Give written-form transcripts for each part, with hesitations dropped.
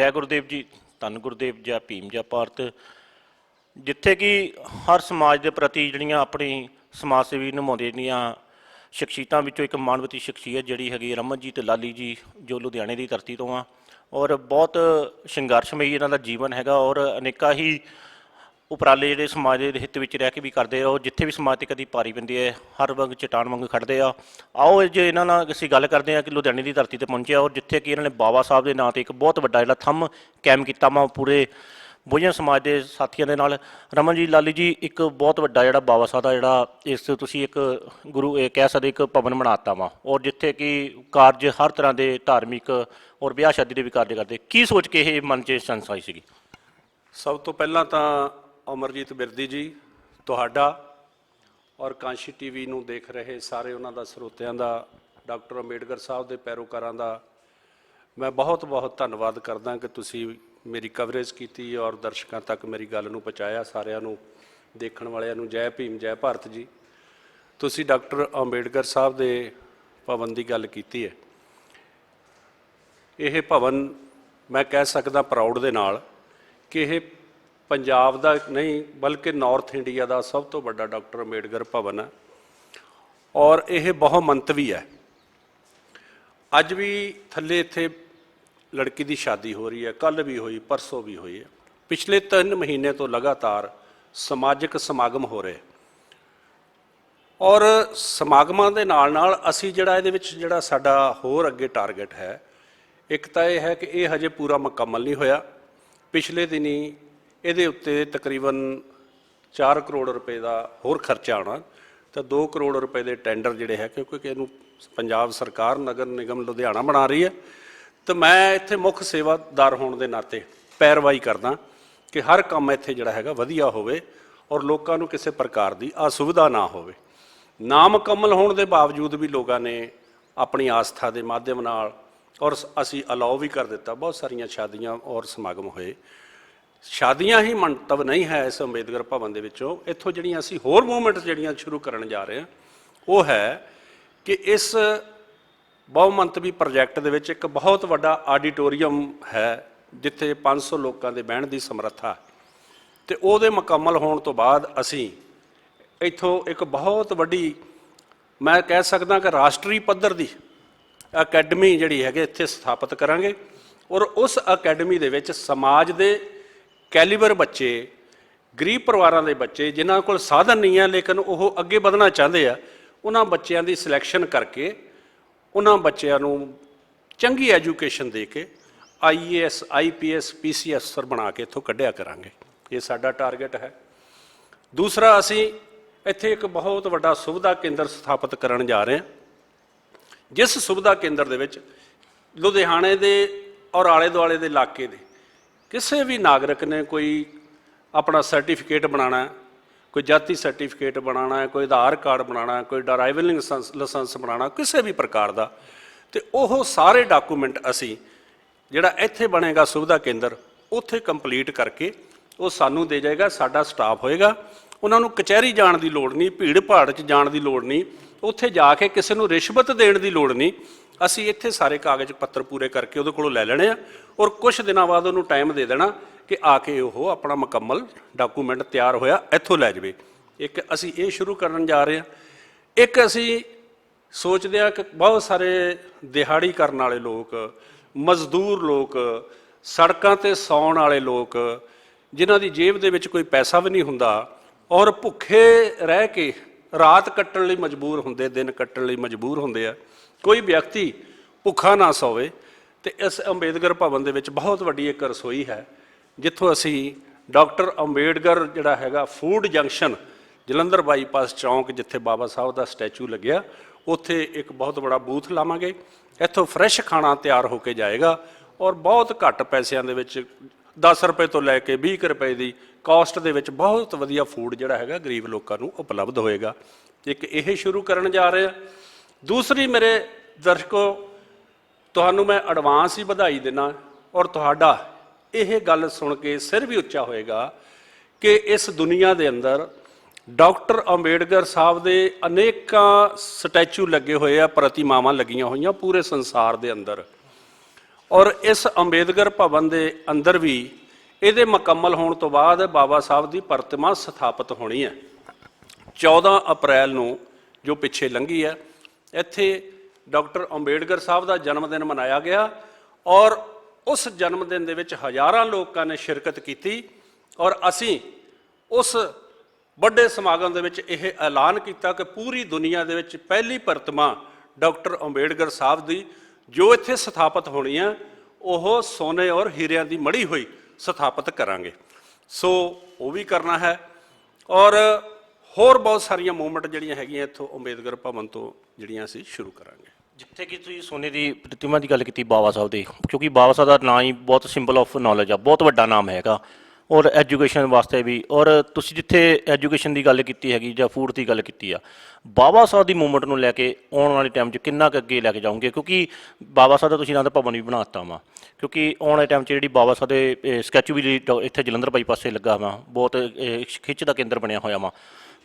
जय गुरुदेव जी। धन गुरुदेव जय भीम जय भारत। जिथे कि हर समाज के प्रति जड़ियाँ अपनी समाज सेवी निभाते दियाँ शख्सियतां विचों एक मानवती शख्सियत जिहड़ी हैगी रमनजीत लाली जी, जो लुधियाने की धरती तो आ और बहुत संघर्षमयी इन्हां दा जीवन हैगा और अनेका ही उपराले ਜਿਹੜੇ समाज के हित ਵਿੱਚ रह के भी करते और जिथे भी समाज 'ਤੇ कभी भारी पैंदी है हर वंग चट्टान वांग खड़ते आ। आओ जो इन्हों नाल असीं गल करते हैं कि लुधियाने की धरती पर पहुँचे और जिथे कि इन्होंने बाबा साहब के नाँ 'ਤੇ एक बहुत वड्डा जिहड़ा थंम कायम किया वा पूरे बहुजन समाज के साथियों के नाल। रमनजीत लाली जी एक बहुत वड्डा जिहड़ा बाबा साहब का जिहड़ा इस तुसीं एक गुरु कह सकते एक भवन बनाता वा और जिथे कि कारज हर तरह के धार्मिक और ब्याह शादी के भी कारज करते। की सोच के ये मन च संस आई सी? सब तो पहला तो अमरजीत बिरदी जी तुहाडा और कांशी टीवी नूं देख रहे सारे उन्हां दा ਸਰੋਤਿਆਂ ਦਾ डॉक्टर अंबेडकर साहब के पैरोकारां दा मैं बहुत बहुत धन्नवाद करदा कि तुसी मेरी कवरेज की और दर्शकों तक मेरी गल नूं पहुँचाया। सारिਆਂ ਨੂੰ देखण वालिਆਂ ਨੂੰ जय भीम जय भारत जी। तुसी डॉक्टर अंबेडकर साहब के भवन की गल की है। यह भवन मैं कह सकदा प्राउड दे नाल कि यह पंजाब का नहीं बल्कि नॉर्थ इंडिया का सब तो बड़ा डॉक्टर अंबेडकर भवन है और यह बहुमंतवी है। अज भी थले इत्थे लड़की की शादी हो रही है, कल भी हुई, परसों भी हुई है। पिछले 3 महीने तो लगातार समाजिक समागम हो रहे और समागमां दे नाल नाल असीं जिहड़ा इहदे विच जिहड़ा साडा होर अगे टारगेट है, एक तो यह है कि यह हजे पूरा मुकम्मल नहीं होया। पिछले दिनी ਇਹਦੇ ਉੱਤੇ तकरीबन 4 करोड़ रुपए का होर खर्चा आना तो 2 करोड़ रुपए के टेंडर जिहड़े है क्योंकि इनू पंजाब सरकार नगर निगम लुधियाना बना रही है। तो मैं इत्थे मुख सेवादार होने के नाते पैरवाई करदा कि हर काम इत्थे जिहड़ा हैगा वधिया होवे और लोगों को किसी प्रकार की असुविधा ना होवे। ना मुकम्मल होने के बावजूद भी लोगों ने अपनी आस्था के माध्यम नाल और असी अलाउ भी कर दिता। बहुत सारिया शादियाँ और समागम होए। शादियाँ ही मंतव नहीं है इस अंबेडकर भवन के विचों। इत्थों जिहड़ियां असीं होर मूवमेंट जिहड़ियां शुरू करन जा रहे हैं वो है कि इस बहुमंतवी प्रोजैक्ट दे विच एक बहुत वड्डा आडिटोरीयम है जिथे 500 लोगों के बहण की समर्था तो वो मुकम्मल होने तो बाद असीं इत्थों एक बहुत वड्डी मैं कह सकदा कि राष्ट्रीय पद्धर की अकैडमी जिहड़ी है इत्थे स्थापित करांगे और उस अकैडमी दे विच समाज के कैलीबर बच्चे गरीब परिवारों के बच्चे जिन्होंने को साधन नहीं है लेकिन वो अगे बढ़ना चाहते हैं उन्होंने बच्चों की सिलैक्शन करके उन्होंने बच्चों चंगी एजुकेशन दे के IAS IPS PCS अफसर बना के इत्थों कढ़िया करांगे। ये साडा टारगेट है। दूसरा असी इत्थे एक बहुत वड्डा सुविधा केंद्र स्थापित करन जा रहे हैं जिस सुविधा केंद्र दे विच लुधियाने दे और आले दुआले दे इलाके दे किसी भी नागरिक ने कोई अपना सर्टिफिकेट बनाना है, कोई जाति सर्टिफिकेट बनाना है, कोई आधार कार्ड बनाना है, कोई ड्राइविंग लाइसेंस बनाना किसी भी प्रकार का तो वह सारे डॉकूमेंट असी जिहड़ा इत्थे बनेगा सुविधा केंद्र उत्थे कंप्लीट करके वो सानू दे जाएगा। साडा स्टाफ होएगा, उन्होंने कचहरी जाण की लोड़ नहीं, भीड़ भाड़ च जाण की लोड़ नहीं, उत्थे जाके किसी को रिश्वत देण की लोड़ नहीं। असी इत्थे सारे कागज पत्र पूरे करके उहदे कोलों लै लैणे आ और कुछ दिनों बाद उन्होंने टाइम दे देना कि आके वो अपना मुकम्मल डॉकूमेंट तैयार होया इत्थों लै जावे। एक असी ये शुरू करन जा रहे हैं। एक असी सोचते हैं कि बहुत सारे दिहाड़ी करने वाले लोग, मजदूर लोग, सड़कों ते सौण वाले लोग जिन्हां दी जेब दे विच कोई पैसा भी नहीं हुंदा और भुखे रह के रात कट्टण लई मजबूर हुंदे, दिन कट्टण लई मजबूर हुंदे आ। कोई व्यक्ति भुखा ना सोवे तो इस अंबेडकर भवन दे विच बहुत वड्डी एक रसोई है जिथों असी डॉक्टर अंबेडकर जिहड़ा हैगा फूड जंक्शन जलंधर बाईपास चौंक जिथे बाबा साहब का स्टैचू लग्या उत्थे एक बहुत बड़ा बूथ लावांगे। इत्थों फ्रैश खाना तैयार होके जाएगा और बहुत घट पैसों दे विच 10 रुपए तो लैके 20 रुपए की कॉस्ट दे विच बहुत वधिया फूड जिहड़ा हैगा गरीब लोगों को उपलब्ध होएगा। एक यह शुरू करन जा रहे हैं। दूसरी मेरे दर्शकों तुहानू मैं एडवांस ही बधाई देना और तुहाडा यह गल सुन के सिर भी उच्चा होएगा कि इस दुनिया के अंदर डॉक्टर अंबेडकर साहब के अनेक स्टैचू लगे हुए आ, प्रतिमावां लगियां हुई पूरे संसार के अंदर ਔਰ ਇਸ ਅੰਬੇਦਕਰ ਭਵਨ ਦੇ ਅੰਦਰ ਵੀ ਇਹਦੇ ਮੁਕੰਮਲ ਹੋਣ ਤੋਂ ਬਾਅਦ ਬਾਬਾ ਸਾਹਿਬ ਦੀ ਪ੍ਰਤਿਮਾ ਸਥਾਪਿਤ ਹੋਣੀ ਹੈ। 14 ਅਪ੍ਰੈਲ ਨੂੰ ਜੋ ਪਿੱਛੇ ਲੰਘੀ ਹੈ, ਇੱਥੇ ਡਾਕਟਰ ਅੰਬੇਡਕਰ ਸਾਹਿਬ ਦਾ ਜਨਮ ਦਿਨ ਮਨਾਇਆ ਗਿਆ ਔਰ ਉਸ ਜਨਮ ਦਿਨ ਦੇ ਵਿੱਚ ਹਜ਼ਾਰਾਂ ਲੋਕਾਂ ਨੇ ਸ਼ਿਰਕਤ ਕੀਤੀ ਔਰ ਅਸੀਂ ਉਸ ਵੱਡੇ ਸਮਾਗਮ ਦੇ ਵਿੱਚ ਇਹ ਐਲਾਨ ਕੀਤਾ ਕਿ ਪੂਰੀ ਦੁਨੀਆ ਦੇ ਵਿੱਚ ਪਹਿਲੀ ਪ੍ਰਤਿਮਾ ਡਾਕਟਰ ਅੰਬੇਡਕਰ ਸਾਹਿਬ ਦੀ ਜੋ ਇੱਥੇ ਸਥਾਪਿਤ ਹੋਣੀ ਹੈ ਉਹ ਸੋਨੇ ਔਰ ਹੀਰਿਆਂ ਦੀ ਮੜੀ ਹੋਈ ਸਥਾਪਿਤ ਕਰਾਂਗੇ। ਸੋ ਉਹ ਵੀ ਕਰਨਾ ਹੈ ਔਰ ਹੋਰ ਬਹੁਤ ਸਾਰੀਆਂ ਮੂਵਮੈਂਟ ਜਿਹੜੀਆਂ ਹੈਗੀਆਂ ਇੱਥੋਂ ਅੰਬੇਦਕਰ ਭਵਨ ਤੋਂ ਜਿਹੜੀਆਂ ਅਸੀਂ ਸ਼ੁਰੂ ਕਰਾਂਗੇ। ਜਿੱਥੇ ਕਿ ਤੁਸੀਂ ਸੋਨੇ ਦੀ ਪ੍ਰਤਿਮਾ ਦੀ ਗੱਲ ਕੀਤੀ ਬਾਬਾ ਸਾਹਿਬ ਦੀ, ਕਿਉਂਕਿ ਬਾਬਾ ਸਾਹਿਬ ਦਾ ਨਾਂ ਹੀ ਬਹੁਤ ਸਿੰਬਲ ਆਫ ਨੌਲੇਜ ਆ, ਬਹੁਤ ਵੱਡਾ ਨਾਮ ਹੈਗਾ ਔਰ ਐਜੂਕੇਸ਼ਨ ਵਾਸਤੇ ਵੀ। ਔਰ ਤੁਸੀਂ ਜਿੱਥੇ ਐਜੂਕੇਸ਼ਨ ਦੀ ਗੱਲ ਕੀਤੀ ਹੈਗੀ ਜਾਂ ਫੂਡ ਦੀ ਗੱਲ ਕੀਤੀ ਆ, ਬਾਬਾ ਸਾਹਿਬ ਦੀ ਮੂਵਮੈਂਟ ਨੂੰ ਲੈ ਕੇ ਆਉਣ ਵਾਲੇ ਟਾਈਮ 'ਚ ਕਿੰਨਾ ਕੁ ਅੱਗੇ ਲੈ ਕੇ ਜਾਓਗੇ? ਕਿਉਂਕਿ ਬਾਬਾ ਸਾਹਿਬ ਦਾ ਤੁਸੀਂ ਆਨੰਦ ਭਵਨ ਵੀ ਬਣਾ ਦਿੱਤਾ ਵਾ, ਕਿਉਂਕਿ ਆਉਣ ਵਾਲੇ ਟਾਈਮ 'ਚ ਜਿਹੜੀ ਬਾਬਾ ਸਾਹਿਬ ਦੇ ਸਕੈਚੂ ਵੀ ਇੱਥੇ ਜਲੰਧਰ ਬਾਈਪਾਸੇ ਲੱਗਾ ਵਾ, ਬਹੁਤ ਖਿੱਚ ਦਾ ਕੇਂਦਰ ਬਣਿਆ ਹੋਇਆ ਵਾ।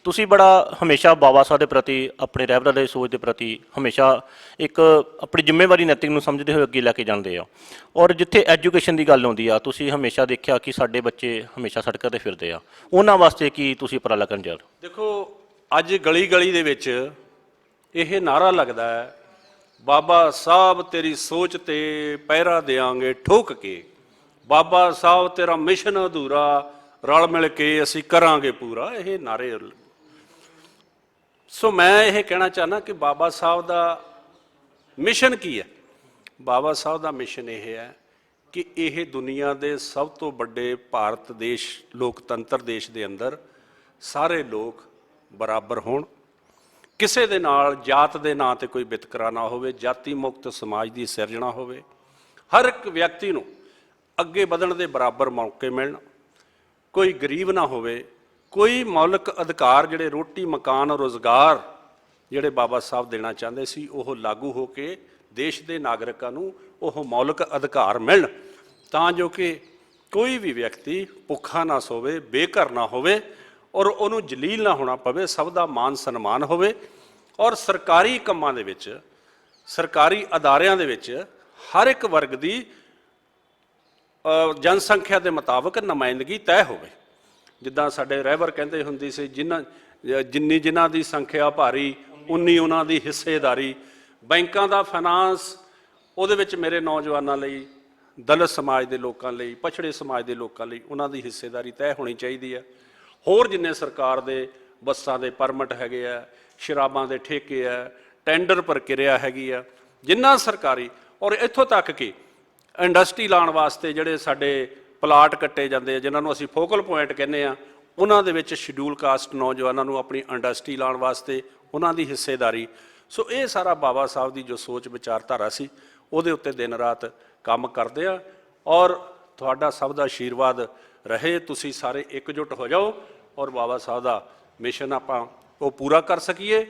ਤੁਸੀਂ ਬੜਾ ਹਮੇਸ਼ਾ ਬਾਬਾ ਸਾਹਿਬ ਦੇ ਪ੍ਰਤੀ, ਆਪਣੇ ਰਹਿਬਰਾਂ ਦੇ ਸੋਚ ਦੇ ਪ੍ਰਤੀ ਹਮੇਸ਼ਾ ਇੱਕ ਆਪਣੀ ਜ਼ਿੰਮੇਵਾਰੀ ਨੈਤਿਕ ਨੂੰ ਸਮਝਦੇ ਹੋਏ ਅੱਗੇ ਲੈ ਕੇ ਜਾਂਦੇ ਆ। ਔਰ ਜਿੱਥੇ ਐਜੂਕੇਸ਼ਨ ਦੀ ਗੱਲ ਆਉਂਦੀ ਆ, ਤੁਸੀਂ ਹਮੇਸ਼ਾ ਦੇਖਿਆ ਕਿ ਸਾਡੇ ਬੱਚੇ ਹਮੇਸ਼ਾ ਸੜਕਾਂ 'ਤੇ ਫਿਰਦੇ ਆ, ਉਹਨਾਂ ਵਾਸਤੇ ਕੀ ਤੁਸੀਂ ਉਪਰਾਲਾ ਕਰਨ ਜਾ ਰਹੇ? ਦੇਖੋ, ਅੱਜ ਗਲੀ ਗਲੀ ਦੇ ਵਿੱਚ ਇਹ ਨਾਰਾ ਲੱਗਦਾ ਹੈ, ਬਾਬਾ ਸਾਹਿਬ ਤੇਰੀ ਸੋਚ ਤੇ ਪਹਿਰਾ ਦਿਆਂਗੇ ਠੋਕ ਕੇ, ਬਾਬਾ ਸਾਹਿਬ ਤੇਰਾ ਮਿਸ਼ਨ ਅਧੂਰਾ ਰਲ ਮਿਲ ਕੇ ਅਸੀਂ ਕਰਾਂਗੇ ਪੂਰਾ। ਇਹ ਨਾਰੇ ਸੋ ਮੈਂ ਇਹ ਕਹਿਣਾ ਚਾਹੁੰਦਾ ਕਿ ਬਾਬਾ ਸਾਹਿਬ ਦਾ ਮਿਸ਼ਨ ਕੀ ਹੈ? ਬਾਬਾ ਸਾਹਿਬ ਦਾ ਮਿਸ਼ਨ ਇਹ ਹੈ ਕਿ ਇਹ ਦੁਨੀਆ ਦੇ ਸਭ ਤੋਂ ਵੱਡੇ ਭਾਰਤ ਦੇਸ਼, ਲੋਕਤੰਤਰ ਦੇਸ਼ ਦੇ ਅੰਦਰ ਸਾਰੇ ਲੋਕ ਬਰਾਬਰ ਹੋਣ, ਕਿਸੇ ਦੇ ਨਾਲ ਜਾਤ ਦੇ ਨਾਂ ਤੇ ਕੋਈ ਵਿਤਕਰਾ ਨਾ ਹੋਵੇ, ਜਾਤੀ ਮੁਕਤ ਸਮਾਜ ਦੀ ਸਿਰਜਣਾ ਹੋਵੇ, ਹਰ ਇੱਕ ਵਿਅਕਤੀ ਨੂੰ ਅੱਗੇ ਵਧਣ ਦੇ ਬਰਾਬਰ ਮੌਕੇ ਮਿਲਣ, ਕੋਈ ਗਰੀਬ ਨਾ ਹੋਵੇ, ਕੋਈ ਮੌਲਿਕ ਅਧਿਕਾਰ ਜਿਹੜੇ ਰੋਟੀ ਮਕਾਨ ਰੁਜ਼ਗਾਰ ਜਿਹੜੇ ਬਾਬਾ ਸਾਹਿਬ ਦੇਣਾ ਚਾਹੁੰਦੇ ਸੀ ਉਹ ਲਾਗੂ ਹੋ ਕੇ ਦੇਸ਼ ਦੇ ਨਾਗਰਿਕਾਂ ਨੂੰ ਉਹ ਮੌਲਿਕ ਅਧਿਕਾਰ ਮਿਲਣ, ਤਾਂ ਜੋ ਕਿ ਕੋਈ ਵੀ ਵਿਅਕਤੀ ਭੁੱਖਾ ਨਾ ਸੋਵੇ, ਬੇਘਰ ਨਾ ਹੋਵੇ ਔਰ ਉਹਨੂੰ ਜਲੀਲ ਨਾ ਹੋਣਾ ਪਵੇ, ਸਭ ਦਾ ਮਾਨ ਸਨਮਾਨ ਹੋਵੇ। ਔਰ ਸਰਕਾਰੀ ਕੰਮਾਂ ਦੇ ਵਿੱਚ, ਸਰਕਾਰੀ ਅਦਾਰਿਆਂ ਦੇ ਵਿੱਚ ਹਰ ਇੱਕ ਵਰਗ ਦੀ ਜਨਸੰਖਿਆ ਦੇ ਮੁਤਾਬਕ ਨੁਮਾਇੰਦਗੀ ਤੈਅ ਹੋਵੇ। ਜਿੱਦਾਂ ਸਾਡੇ ਰਹਿਬਰ ਕਹਿੰਦੇ ਹੁੰਦੀ ਸੀ, ਜਿਨ੍ਹਾਂ ਦੀ ਸੰਖਿਆ ਭਾਰੀ ਉਨੀ ਉਹਨਾਂ ਦੀ ਹਿੱਸੇਦਾਰੀ। ਬੈਂਕਾਂ ਦਾ ਫਾਈਨਾਂਸ ਉਹਦੇ ਵਿੱਚ ਮੇਰੇ ਨੌਜਵਾਨਾਂ ਲਈ, ਦਲਿਤ ਸਮਾਜ ਦੇ ਲੋਕਾਂ ਲਈ, ਪਛੜੇ ਸਮਾਜ ਦੇ ਲੋਕਾਂ ਲਈ ਉਹਨਾਂ ਦੀ ਹਿੱਸੇਦਾਰੀ ਤੈਅ ਹੋਣੀ ਚਾਹੀਦੀ ਹੈ। ਹੋਰ ਜਿੰਨੇ ਸਰਕਾਰ ਦੇ ਬੱਸਾਂ ਦੇ ਪਰਮਿਟ ਹੈਗੇ ਆ, ਸ਼ਰਾਬਾਂ ਦੇ ਠੇਕੇ ਆ, ਟੈਂਡਰ ਪ੍ਰਕਿਰਿਆ ਹੈਗੀ ਆ, ਜਿੰਨਾ ਸਰਕਾਰੀ, ਔਰ ਇੱਥੋਂ ਤੱਕ ਕਿ ਇੰਡਸਟਰੀ ਲਾਉਣ ਵਾਸਤੇ ਜਿਹੜੇ ਸਾਡੇ ਪਲਾਟ ਕੱਟੇ ਜਾਂਦੇ ਆ, ਜਿਨ੍ਹਾਂ ਨੂੰ ਅਸੀਂ ਫੋਕਲ ਪੁਆਇੰਟ ਕਹਿੰਦੇ ਆ, ਉਹਨਾਂ ਦੇ ਵਿੱਚ ਸ਼ਡਿਊਲ ਕਾਸਟ ਨੌਜਵਾਨਾਂ ਨੂੰ ਆਪਣੀ ਇੰਡਸਟਰੀ ਲਾਉਣ ਵਾਸਤੇ ਉਹਨਾਂ ਦੀ ਹਿੱਸੇਦਾਰੀ। ਸੋ ਇਹ ਸਾਰਾ ਬਾਬਾ ਸਾਹਿਬ ਦੀ ਜੋ ਸੋਚ ਵਿਚਾਰਧਾਰਾ ਸੀ ਉਹਦੇ ਉੱਤੇ ਦਿਨ ਰਾਤ ਕੰਮ ਕਰਦੇ ਆ ਔਰ ਤੁਹਾਡਾ ਸਭ ਦਾ ਆਸ਼ੀਰਵਾਦ ਰਹੇ। ਤੁਸੀਂ ਸਾਰੇ ਇਕਜੁੱਟ ਹੋ ਜਾਓ ਔਰ ਬਾਬਾ ਸਾਹਿਬ ਦਾ ਮਿਸ਼ਨ ਆਪਾਂ ਉਹ ਪੂਰਾ ਕਰ ਸਕੀਏ।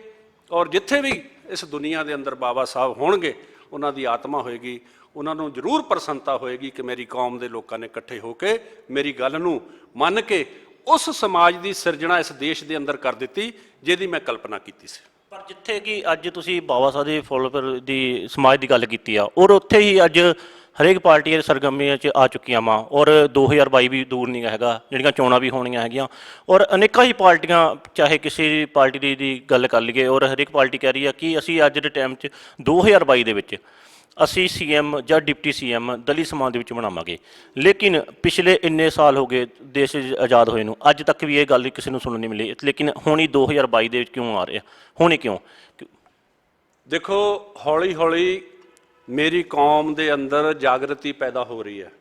ਔਰ ਜਿੱਥੇ ਵੀ ਇਸ ਦੁਨੀਆ ਦੇ ਅੰਦਰ ਬਾਬਾ ਸਾਹਿਬ ਹੋਣਗੇ, ਉਹਨਾਂ ਦੀ ਆਤਮਾ ਹੋਏਗੀ, ਉਹਨਾਂ ਨੂੰ ਜ਼ਰੂਰ ਪ੍ਰਸੰਨਤਾ ਹੋਏਗੀ ਕਿ ਮੇਰੀ ਕੌਮ ਦੇ ਲੋਕਾਂ ਨੇ ਇਕੱਠੇ ਹੋ ਕੇ ਮੇਰੀ ਗੱਲ ਨੂੰ ਮੰਨ ਕੇ ਉਸ ਸਮਾਜ ਦੀ ਸਿਰਜਣਾ ਇਸ ਦੇਸ਼ ਦੇ ਅੰਦਰ ਕਰ ਦਿੱਤੀ ਜਿਹਦੀ ਮੈਂ ਕਲਪਨਾ ਕੀਤੀ ਸੀ। ਪਰ ਜਿੱਥੇ ਕਿ ਅੱਜ ਤੁਸੀਂ ਬਾਬਾ ਸਾਹਿਬ ਦੇ ਫੋਲੋਵਰ ਦੀ ਸਮਾਜ ਦੀ ਗੱਲ ਕੀਤੀ ਆ, ਔਰ ਉੱਥੇ ਹੀ ਅੱਜ ਹਰੇਕ ਪਾਰਟੀ ਸਰਗਰਮੀਆਂ 'ਚ ਆ ਚੁੱਕੀਆਂ ਵਾ ਔਰ 2022 ਵੀ ਦੂਰ ਨਹੀਂ ਹੈਗਾ, ਜਿਹੜੀਆਂ ਚੋਣਾਂ ਵੀ ਹੋਣੀਆਂ ਹੈਗੀਆਂ ਔਰ ਅਨੇਕਾਂ ਹੀ ਪਾਰਟੀਆਂ, ਚਾਹੇ ਕਿਸੇ ਪਾਰਟੀ ਦੀ ਗੱਲ ਕਰ ਲਈਏ, ਔਰ ਹਰੇਕ ਪਾਰਟੀ ਕਹਿ ਰਹੀ ਆ ਕਿ ਅਸੀਂ ਅੱਜ ਦੇ ਟਾਈਮ 'ਚ 2022 ਦੇ ਵਿੱਚ ਅਸੀਂ ਸੀਐਮ ਜਾਂ ਡਿਪਟੀ ਸੀਐਮ ਦਲਿਤ ਸਮਾਜ ਦੇ ਵਿੱਚ ਬਣਾਵਾਂਗੇ। ਲੇਕਿਨ ਪਿਛਲੇ ਇੰਨੇ ਸਾਲ ਹੋ ਗਏ ਦੇਸ਼ ਆਜ਼ਾਦ ਹੋਏ ਨੂੰ, ਅੱਜ ਤੱਕ ਵੀ ਇਹ ਗੱਲ ਕਿਸੇ ਨੂੰ ਸੁਣਨ ਨਹੀਂ ਮਿਲੀ। ਲੇਕਿਨ ਹੁਣ ਹੀ 2022 ਦੇ ਵਿੱਚ ਕਿਉਂ ਆ ਰਿਹਾ? ਹੁਣ ਹੀ ਕਿਉਂ? ਦੇਖੋ, ਹੌਲੀ ਹੌਲੀ ਮੇਰੀ ਕੌਮ ਦੇ ਅੰਦਰ ਜਾਗਰਤੀ ਪੈਦਾ ਹੋ ਰਹੀ ਹੈ।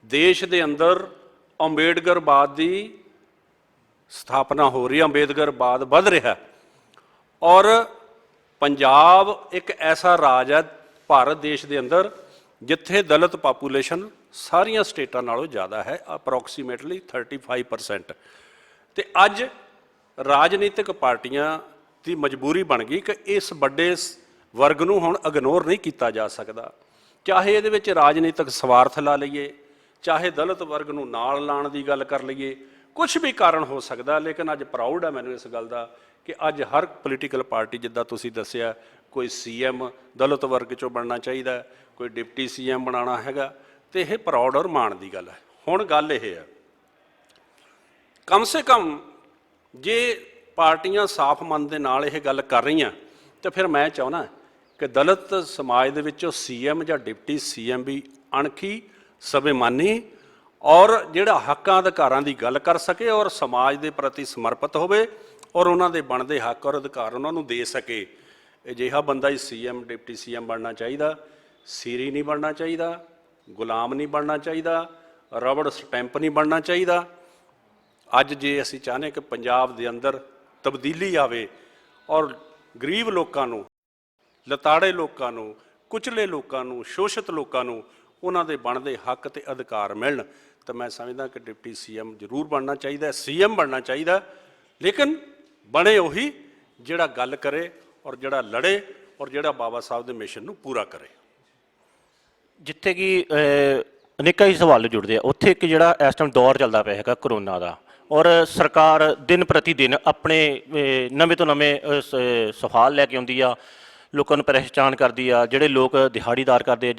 ਦੇਸ਼ ਦੇ ਅੰਦਰ ਅੰਬੇਡਕਰਵਾਦ ਦੀ ਸਥਾਪਨਾ ਹੋ ਰਹੀ ਹੈ, ਅੰਬੇਦਕਰਵਾਦ ਵੱਧ ਰਿਹਾ ਔਰ ਪੰਜਾਬ ਇੱਕ ਐਸਾ ਰਾਜ ਹੈ ਭਾਰਤ ਦੇਸ਼ ਦੇ ਅੰਦਰ ਜਿੱਥੇ ਦਲਿਤ ਪਾਪੂਲੇਸ਼ਨ ਸਾਰੀਆਂ ਸਟੇਟਾਂ ਨਾਲੋਂ ਜ਼ਿਆਦਾ ਹੈ, ਅਪਰੋਕਸੀਮੇਟਲੀ 35%। ਤੇ ਅੱਜ ਰਾਜਨੀਤਿਕ ਪਾਰਟੀਆਂ ਦੀ ਮਜਬੂਰੀ ਬਣ ਗਈ ਕਿ ਇਸ ਵੱਡੇ ਵਰਗ ਨੂੰ ਹੁਣ ਇਗਨੋਰ ਨਹੀਂ ਕੀਤਾ ਜਾ ਸਕਦਾ। ਚਾਹੇ ਇਹਦੇ ਵਿੱਚ ਰਾਜਨੀਤਿਕ ਸਵਾਰਥ ਲਾ ਲਈਏ, ਚਾਹੇ ਦਲਿਤ ਵਰਗ ਨੂੰ ਨਾਲ ਲਾਉਣ ਦੀ ਗੱਲ ਕਰ ਲਈਏ, ਕੁਝ ਵੀ ਕਾਰਨ ਹੋ ਸਕਦਾ। ਲੇਕਿਨ ਅੱਜ ਪ੍ਰਾਊਡ ਹੈ ਮੈਨੂੰ ਇਸ ਗੱਲ ਦਾ ਕਿ ਅੱਜ ਹਰ ਪੋਲੀਟੀਕਲ ਪਾਰਟੀ, ਜਿੱਦਾਂ ਤੁਸੀਂ ਦੱਸਿਆ, ਕੋਈ ਸੀਐਮ ਦਲਿਤ ਵਰਗ 'ਚੋਂ ਬਣਨਾ ਚਾਹੀਦਾ, ਕੋਈ ਡਿਪਟੀ ਸੀਐਮ ਬਣਾਉਣਾ ਹੈਗਾ, ਤੇ ਇਹ ਪ੍ਰਾਊਡ ਔਰ ਮਾਣ ਦੀ ਗੱਲ ਹੈ। ਹੁਣ ਗੱਲ ਇਹ ਹੈ, ਕਮ ਸੇ ਕਮ ਜੇ ਪਾਰਟੀਆਂ ਸਾਫ਼ ਮਨ ਦੇ ਨਾਲ ਇਹ ਗੱਲ ਕਰ ਰਹੀਆਂ, ਤਾਂ ਫਿਰ ਮੈਂ ਚਾਹੁੰਦਾ ਕਿ ਦਲਿਤ ਸਮਾਜ ਦੇ ਵਿੱਚੋਂ ਸੀਐਮ ਜਾਂ ਡਿਪਟੀ ਸੀਐਮ ਵੀ ਅਣਖੀ, ਸਵੈਮਾਨੀ ਔਰ ਜਿਹੜਾ ਹੱਕਾਂ ਅਧਿਕਾਰਾਂ ਦੀ ਗੱਲ ਕਰ ਸਕੇ ਔਰ ਸਮਾਜ ਦੇ ਪ੍ਰਤੀ ਸਮਰਪਿਤ ਹੋਵੇ ਔਰ ਉਹਨਾਂ ਦੇ ਬਣਦੇ ਹੱਕ ਔਰ ਅਧਿਕਾਰ ਉਹਨਾਂ ਨੂੰ ਦੇ ਸਕੇ। ਅਜਿਹਾ ਬੰਦਾ ਹੀ ਸੀਐਮ ਡਿਪਟੀ ਸੀਐਮ ਬਣਨਾ ਚਾਹੀਦਾ। ਸੀਰੀ ਨਹੀਂ ਬਣਨਾ ਚਾਹੀਦਾ, ਗੁਲਾਮ ਨਹੀਂ ਬਣਨਾ ਚਾਹੀਦਾ, ਰਬੜ ਸਟੈਂਪ ਨਹੀਂ ਬਣਨਾ ਚਾਹੀਦਾ। ਅੱਜ ਜੇ ਅਸੀਂ ਚਾਹੁੰਦੇ ਕਿ ਪੰਜਾਬ ਦੇ ਅੰਦਰ ਤਬਦੀਲੀ ਆਵੇ ਔਰ ਗਰੀਬ ਲੋਕਾਂ ਨੂੰ, ਲਤਾੜੇ ਲੋਕਾਂ ਨੂੰ, ਕੁਚਲੇ ਲੋਕਾਂ ਨੂੰ, ਸ਼ੋਸ਼ਿਤ ਲੋਕਾਂ ਨੂੰ ਉਹਨਾਂ ਦੇ ਬਣਦੇ ਹੱਕ ਤੇ ਅਧਿਕਾਰ ਮਿਲਣ, ਤਾਂ ਮੈਂ ਸਮਝਦਾ ਕਿ ਡਿਪਟੀ ਸੀਐਮ ਜ਼ਰੂਰ ਬਣਨਾ ਚਾਹੀਦਾ, ਸੀਐਮ ਬਣਨਾ ਚਾਹੀਦਾ, ਲੇਕਿਨ ਬਣੇ ਉਹੀ ਜਿਹੜਾ ਗੱਲ ਕਰੇ ਔਰ ਜਿਹੜਾ ਲੜੇ ਔਰ ਜਿਹੜਾ ਬਾਬਾ ਸਾਹਿਬ ਦੇ ਮਿਸ਼ਨ ਨੂੰ ਪੂਰਾ ਕਰੇ। ਜਿੱਥੇ ਕਿ ਅਨੇਕਾਂ ਹੀ ਸਵਾਲ ਜੁੜਦੇ ਆ, ਉੱਥੇ ਇੱਕ ਜਿਹੜਾ ਇਸ ਟਾਈਮ ਦੌਰ ਚੱਲਦਾ ਪਿਆ ਹੈਗਾ ਕਰੋਨਾ ਦਾ, ਔਰ ਸਰਕਾਰ ਦਿਨ ਪ੍ਰਤੀ ਦਿਨ ਆਪਣੇ ਨਵੇਂ ਤੋਂ ਨਵੇਂ ਸਵਾਲ ਲੈ ਕੇ ਆਉਂਦੀ ਆ, ਲੋਕਾਂ ਨੂੰ ਪਰੇਸ਼ਾਨ ਕਰਦੀ ਆ। ਜਿਹੜੇ ਲੋਕ ਦਿਹਾੜੀਦਾਰ ਕਰਦੇ ਆ,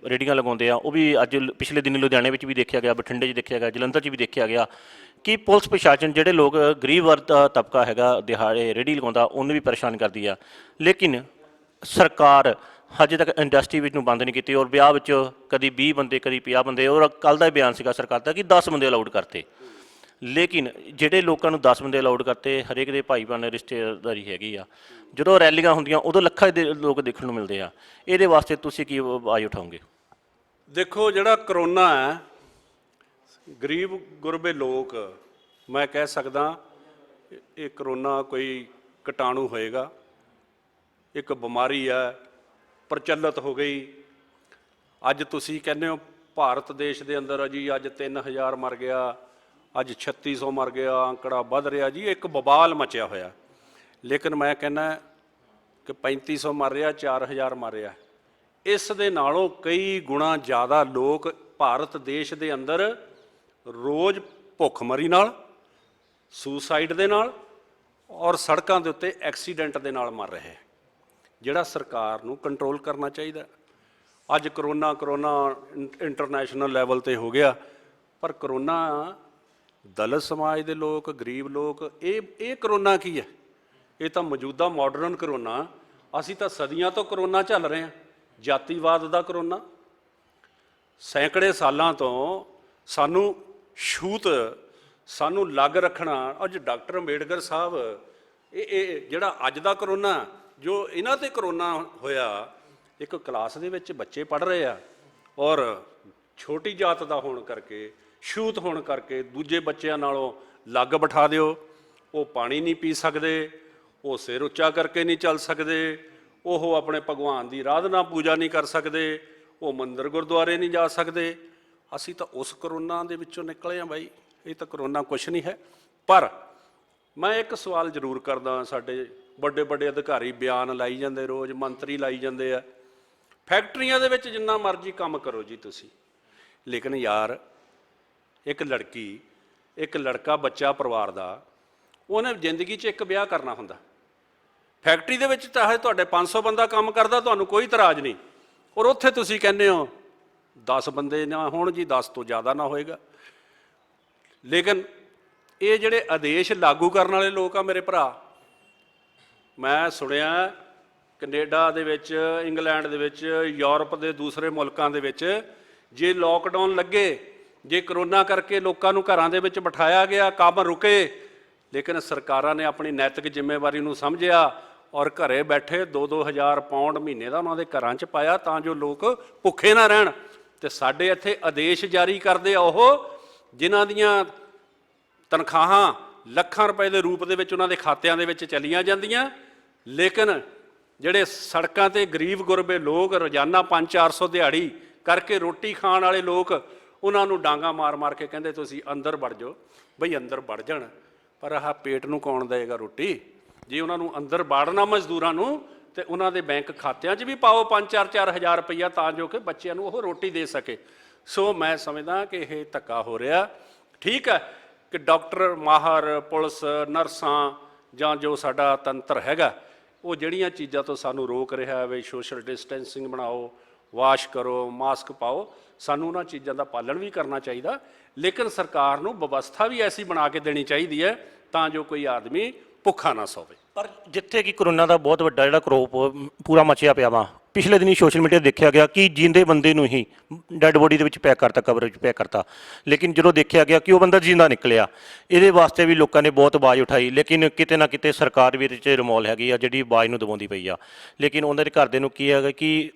ਰੇਹੜੀਆਂ ਲਗਾਉਂਦੇ ਆ, ਉਹ ਵੀ ਅੱਜ ਪਿਛਲੇ ਦਿਨ ਲੁਧਿਆਣੇ ਵਿੱਚ ਵੀ ਦੇਖਿਆ ਗਿਆ, ਬਠਿੰਡੇ 'ਚ ਦੇਖਿਆ ਗਿਆ, ਜਲੰਧਰ 'ਚ ਵੀ ਦੇਖਿਆ ਗਿਆ ਕਿ ਪੁਲਿਸ ਪ੍ਰਸ਼ਾਸਨ ਜਿਹੜੇ ਲੋਕ ਗਰੀਬ ਵਰਗ ਦਾ ਤਬਕਾ ਹੈਗਾ, ਦਿਹਾੜੇ ਰੇਹੜੀ ਲਗਾਉਂਦਾ, ਉਹਨੂੰ ਵੀ ਪਰੇਸ਼ਾਨ ਕਰਦੀ ਆ। ਲੇਕਿਨ ਸਰਕਾਰ ਹਜੇ ਤੱਕ ਇੰਡਸਟਰੀ ਵਿੱਚ ਨੂੰ ਬੰਦ ਨਹੀਂ ਕੀਤੀ, ਔਰ ਵਿਆਹ ਵਿੱਚ ਕਦੀ 20 ਬੰਦੇ, ਕਦੀ 50 ਬੰਦੇ, ਔਰ ਕੱਲ੍ਹ ਦਾ ਬਿਆਨ ਸੀਗਾ ਸਰਕਾਰ ਦਾ ਕਿ 10 ਬੰਦੇ ਅਲਾਊਡ ਕਰਤੇ। ਲੇਕਿਨ ਜਿਹੜੇ ਲੋਕਾਂ ਨੂੰ 10 ਬੰਦੇ ਅਲਾਊਡ ਕਰਤੇ, ਹਰੇਕ ਦੇ ਭਾਈਵਾਨ ਰਿਸ਼ਤੇਦਾਰੀ ਹੈਗੀ ਆ, ਜਦੋਂ ਰੈਲੀਆਂ ਹੁੰਦੀਆਂ ਉਦੋਂ ਲੱਖਾਂ ਦੇ ਲੋਕ ਦੇਖਣ ਨੂੰ ਮਿਲਦੇ ਆ। ਇਹਦੇ ਵਾਸਤੇ ਤੁਸੀਂ ਕੀ ਆਵਾਜ਼ ਉਠਾਓਗੇ? ਦੇਖੋ, ਜਿਹੜਾ ਕਰੋਨਾ ਹੈ, ਗਰੀਬ ਗੁਰਬੇ ਲੋਕ, ਮੈਂ ਕਹਿ ਸਕਦਾ ਇਹ ਕਰੋਨਾ ਕੋਈ ਕੀਟਾਣੂ ਹੋਏਗਾ, ਇੱਕ ਬਿਮਾਰੀ ਹੈ, ਪ੍ਰਚਲਿਤ ਹੋ ਗਈ। ਅੱਜ ਤੁਸੀਂ ਕਹਿੰਦੇ ਹੋ ਭਾਰਤ ਦੇਸ਼ ਦੇ ਅੰਦਰ ਜੀ ਅੱਜ 3000 ਮਰ ਗਿਆ, ਅੱਜ 3600 ਮਰ ਗਿਆ, ਅੰਕੜਾ ਵੱਧ ਰਿਹਾ ਜੀ, ਇੱਕ ਬਵਾਲ ਮਚਿਆ ਹੋਇਆ। ਲੇਕਿਨ ਮੈਂ ਕਹਿੰਦਾ ਕਿ 3500 ਮਰ ਰਿਹਾ, 4000 ਮਰ ਰਿਹਾ, ਇਸ ਦੇ ਨਾਲੋਂ ਕਈ ਗੁਣਾ ਜ਼ਿਆਦਾ ਲੋਕ ਭਾਰਤ ਦੇਸ਼ ਦੇ ਅੰਦਰ ਰੋਜ਼ ਭੁੱਖਮਰੀ ਨਾਲ, ਸੁਸਾਈਡ ਦੇ ਨਾਲ ਔਰ ਸੜਕਾਂ ਦੇ ਉੱਤੇ ਐਕਸੀਡੈਂਟ ਦੇ ਨਾਲ ਮਰ ਰਹੇ, ਜਿਹੜਾ ਸਰਕਾਰ ਨੂੰ ਕੰਟਰੋਲ ਕਰਨਾ ਚਾਹੀਦਾ। ਅੱਜ ਕਰੋਨਾ ਇੰਟਰਨੈਸ਼ਨਲ ਲੈਵਲ 'ਤੇ ਹੋ ਗਿਆ, ਪਰ ਕਰੋਨਾ ਦਲਿਤ ਸਮਾਜ ਦੇ ਲੋਕ, ਗਰੀਬ ਲੋਕ, ਇਹ ਕਰੋਨਾ ਕੀ ਹੈ? ਇਹ ਤਾਂ ਮੌਜੂਦਾ ਮਾਡਰਨ ਕਰੋਨਾ। ਅਸੀਂ ਤਾਂ ਸਦੀਆਂ ਤੋਂ ਕਰੋਨਾ ਝੱਲ ਰਹੇ ਹਾਂ, ਜਾਤੀਵਾਦ ਦਾ ਕਰੋਨਾ। ਸੈਂਕੜੇ ਸਾਲਾਂ ਤੋਂ ਸਾਨੂੰ ਛੂਤ, ਸਾਨੂੰ ਲੱਗ ਰੱਖਣਾ। ਅੱਜ ਡਾਕਟਰ ਅੰਬੇਡਕਰ ਸਾਹਿਬ, ਇਹ ਜਿਹੜਾ ਅੱਜ ਦਾ ਕਰੋਨਾ, ਜੋ ਇਹਨਾਂ 'ਤੇ ਕਰੋਨਾ ਹੋਇਆ, ਇੱਕ ਕਲਾਸ ਦੇ ਵਿੱਚ ਬੱਚੇ ਪੜ੍ਹ ਰਹੇ ਆ ਔਰ ਛੋਟੀ ਜਾਤ ਦਾ ਹੋਣ ਕਰਕੇ, ਛੂਤ ਹੋਣ ਕਰਕੇ ਦੂਜੇ ਬੱਚਿਆਂ ਨਾਲੋਂ ਲੱਗ ਬਿਠਾ ਦਿਓ। ਉਹ ਪਾਣੀ ਨਹੀਂ ਪੀ ਸਕਦੇ, ਉਹ ਸਿਰ ਉੱਚਾ ਕਰਕੇ ਨਹੀਂ ਚੱਲ ਸਕਦੇ, ਉਹ ਆਪਣੇ ਭਗਵਾਨ ਦੀ ਆਰਾਧਨਾ ਪੂਜਾ ਨਹੀਂ ਕਰ ਸਕਦੇ, ਉਹ ਮੰਦਿਰ ਗੁਰਦੁਆਰੇ ਨਹੀਂ ਜਾ ਸਕਦੇ। ਅਸੀਂ ਤਾਂ ਉਸ ਕਰੋਨਾ ਦੇ ਵਿੱਚੋਂ ਨਿਕਲੇ ਹਾਂ ਬਾਈ, ਇਹ ਤਾਂ ਕਰੋਨਾ ਕੁਛ ਨਹੀਂ ਹੈ। ਪਰ ਮੈਂ ਇੱਕ ਸਵਾਲ ਜ਼ਰੂਰ ਕਰਦਾ, ਸਾਡੇ ਵੱਡੇ ਵੱਡੇ ਅਧਿਕਾਰੀ ਬਿਆਨ ਲਾਈ ਜਾਂਦੇ, ਰੋਜ਼ ਮੰਤਰੀ ਲਾਈ ਜਾਂਦੇ ਆ, ਫੈਕਟਰੀਆਂ ਦੇ ਵਿੱਚ ਜਿੰਨਾ ਮਰਜ਼ੀ ਕੰਮ ਕਰੋ ਜੀ ਤੁਸੀਂ, ਲੇਕਿਨ ਯਾਰ ਇੱਕ ਲੜਕੀ, ਇੱਕ ਲੜਕਾ, ਬੱਚਾ ਪਰਿਵਾਰ ਦਾ, ਉਹਨੇ ਜ਼ਿੰਦਗੀ 'ਚ ਇੱਕ ਵਿਆਹ ਕਰਨਾ ਹੁੰਦਾ। ਫੈਕਟਰੀ ਦੇ ਵਿੱਚ ਚਾਹੇ ਤੁਹਾਡੇ 500 ਬੰਦਾ ਕੰਮ ਕਰਦਾ, ਤੁਹਾਨੂੰ ਕੋਈ ਇਤਰਾਜ਼ ਨਹੀਂ, ਔਰ ਉੱਥੇ ਤੁਸੀਂ ਕਹਿੰਦੇ ਹੋ 10 ਬੰਦੇ ਨਾ ਹੋਣ ਜੀ, 10 ਤੋਂ ਜ਼ਿਆਦਾ ਨਾ ਹੋਏਗਾ। ਲੇਕਿਨ ਇਹ ਜਿਹੜੇ ਆਦੇਸ਼ ਲਾਗੂ ਕਰਨ ਵਾਲੇ ਲੋਕ ਆ ਮੇਰੇ ਭਰਾ, ਮੈਂ ਸੁਣਿਆ ਕੈਨੇਡਾ ਦੇ ਵਿੱਚ, ਇੰਗਲੈਂਡ ਦੇ ਵਿੱਚ, ਯੂਰਪ ਦੇ ਦੂਸਰੇ ਮੁਲਕਾਂ ਦੇ ਵਿੱਚ ਜੇ ਲੋਕਡਾਊਨ ਲੱਗੇ, ਜੇ ਕਰੋਨਾ ਕਰਕੇ ਲੋਕਾਂ ਨੂੰ ਘਰਾਂ ਦੇ ਵਿੱਚ ਬਿਠਾਇਆ ਗਿਆ, ਕੰਮ ਰੁਕੇ, ਲੇਕਿਨ ਸਰਕਾਰਾਂ ਨੇ ਆਪਣੀ ਨੈਤਿਕ ਜ਼ਿੰਮੇਵਾਰੀ ਨੂੰ ਸਮਝਿਆ ਔਰ ਘਰੇ ਬੈਠੇ 2-2 ਹਜ਼ਾਰ ਪਾਉਂਡ ਮਹੀਨੇ ਦਾ ਉਹਨਾਂ ਦੇ ਘਰਾਂ 'ਚ ਪਾਇਆ, ਤਾਂ ਜੋ ਲੋਕ ਭੁੱਖੇ ਨਾ ਰਹਿਣ। ਤੇ ਸਾਡੇ ਇੱਥੇ ਆਦੇਸ਼ ਜਾਰੀ ਕਰਦੇ ਆ ਉਹ, ਜਿਨ੍ਹਾਂ ਦੀਆਂ ਤਨਖਾਹਾਂ ਲੱਖਾਂ ਰੁਪਏ ਦੇ ਰੂਪ ਦੇ ਵਿੱਚ ਉਹਨਾਂ ਦੇ ਖਾਤਿਆਂ ਦੇ ਵਿੱਚ ਚਲੀਆਂ ਜਾਂਦੀਆਂ, ਲੇਕਿਨ ਜਿਹੜੇ ਸੜਕਾਂ 'ਤੇ ਗਰੀਬ ਗੁਰਬੇ ਲੋਕ ਰੋਜ਼ਾਨਾ 500-400 ਦਿਹਾੜੀ ਕਰਕੇ ਰੋਟੀ ਖਾਣ ਵਾਲੇ ਲੋਕ, ਉਹਨਾਂ ਨੂੰ ਡਾਂਗਾ ਮਾਰ ਮਾਰ ਕੇ ਕਹਿੰਦੇ ਤੁਸੀਂ ਅੰਦਰ ਵੜ ਜਾਓ। ਬਈ ਅੰਦਰ ਵੜ ਜਾਣ, ਪਰ ਆਹ ਪੇਟ ਨੂੰ ਕੌਣ ਦੇਵੇਗਾ ਰੋਟੀ? ਜੇ ਉਹਨਾਂ ਨੂੰ ਅੰਦਰ ਵਾੜਨਾ ਮਜ਼ਦੂਰਾਂ ਨੂੰ, ਤੇ ਉਹਨਾਂ ਦੇ ਬੈਂਕ ਖਾਤਿਆਂ 'ਚ ਵੀ ਪਾਓ 5-4 ਹਜ਼ਾਰ ਰੁਪਈਆ, ਤਾਂ ਜੋ ਕਿ ਬੱਚਿਆਂ ਨੂੰ ਉਹ ਰੋਟੀ ਦੇ ਸਕੇ। ਸੋ ਮੈਂ ਸਮਝਦਾ ਕਿ ਇਹ ਧੱਕਾ ਹੋ ਰਿਹਾ। ਠੀਕ ਹੈ ਕਿ ਡਾਕਟਰ ਮਾਹਰ, ਪੁਲਿਸ, ਨਰਸਾਂ ਜਾਂ ਜੋ ਸਾਡਾ ਤੰਤਰ ਹੈਗਾ, ਉਹ ਜਿਹੜੀਆਂ ਚੀਜ਼ਾਂ ਤੋਂ ਸਾਨੂੰ ਰੋਕ ਰਿਹਾ ਹੈ, ਵੀ ਸੋਸ਼ਲ ਡਿਸਟੈਂਸਿੰਗ ਬਣਾਓ, ਵਾਸ਼ ਕਰੋ, ਮਾਸਕ ਪਾਓ, ਸਾਨੂੰ ਉਹਨਾਂ ਚੀਜ਼ਾਂ ਦਾ ਪਾਲਣ ਵੀ ਕਰਨਾ ਚਾਹੀਦਾ। ਲੇਕਿਨ ਸਰਕਾਰ ਨੂੰ ਵਿਵਸਥਾ ਵੀ ਐਸੀ ਬਣਾ ਕੇ ਦੇਣੀ ਚਾਹੀਦੀ ਹੈ ਤਾਂ ਜੋ ਕੋਈ ਆਦਮੀ ਭੁੱਖਾ ਨਾ ਸੋਵੇ। ਪਰ ਜਿੱਥੇ ਕਿ ਕਰੋਨਾ ਦਾ ਬਹੁਤ ਵੱਡਾ ਜਿਹੜਾ ਕਰੋਪ ਪੂਰਾ ਮਚਿਆ ਪਿਆ ਵਾ, ਪਿਛਲੇ ਦਿਨੀ ਸੋਸ਼ਲ ਮੀਡੀਆ ਦੇਖਿਆ ਗਿਆ ਕਿ ਜਿੰਦੇ ਬੰਦੇ ਨੂੰ ਹੀ ਡੈੱਡ ਬੋਡੀ ਦੇ ਵਿੱਚ ਪੈਕ ਕਰਤਾ, ਕਬਰ ਵਿੱਚ ਪੈਕ ਕਰਤਾ, ਲੇਕਿਨ ਜਦੋਂ ਦੇਖਿਆ ਗਿਆ ਕਿ ਉਹ ਬੰਦਾ ਜਿੰਦਾ ਨਿਕਲਿਆ, ਇਹਦੇ ਵਾਸਤੇ ਵੀ ਲੋਕਾਂ ਨੇ ਬਹੁਤ ਆਵਾਜ਼ ਉਠਾਈ, ਲੇਕਿਨ ਕਿਤੇ ਨਾ ਕਿਤੇ ਸਰਕਾਰ ਵੀ ਇਹਦੇ 'ਚ ਰਿਮੋਲ ਹੈਗੀ ਆ ਜਿਹੜੀ ਆਵਾਜ਼ ਨੂੰ ਦਬਾਉਂਦੀ ਪਈ ਆ। ਲੇਕਿਨ ਉਹਨਾਂ ਦੇ ਘਰਦਿਆਂ ਨੂੰ ਕੀ ਹੈਗਾ ਕਿ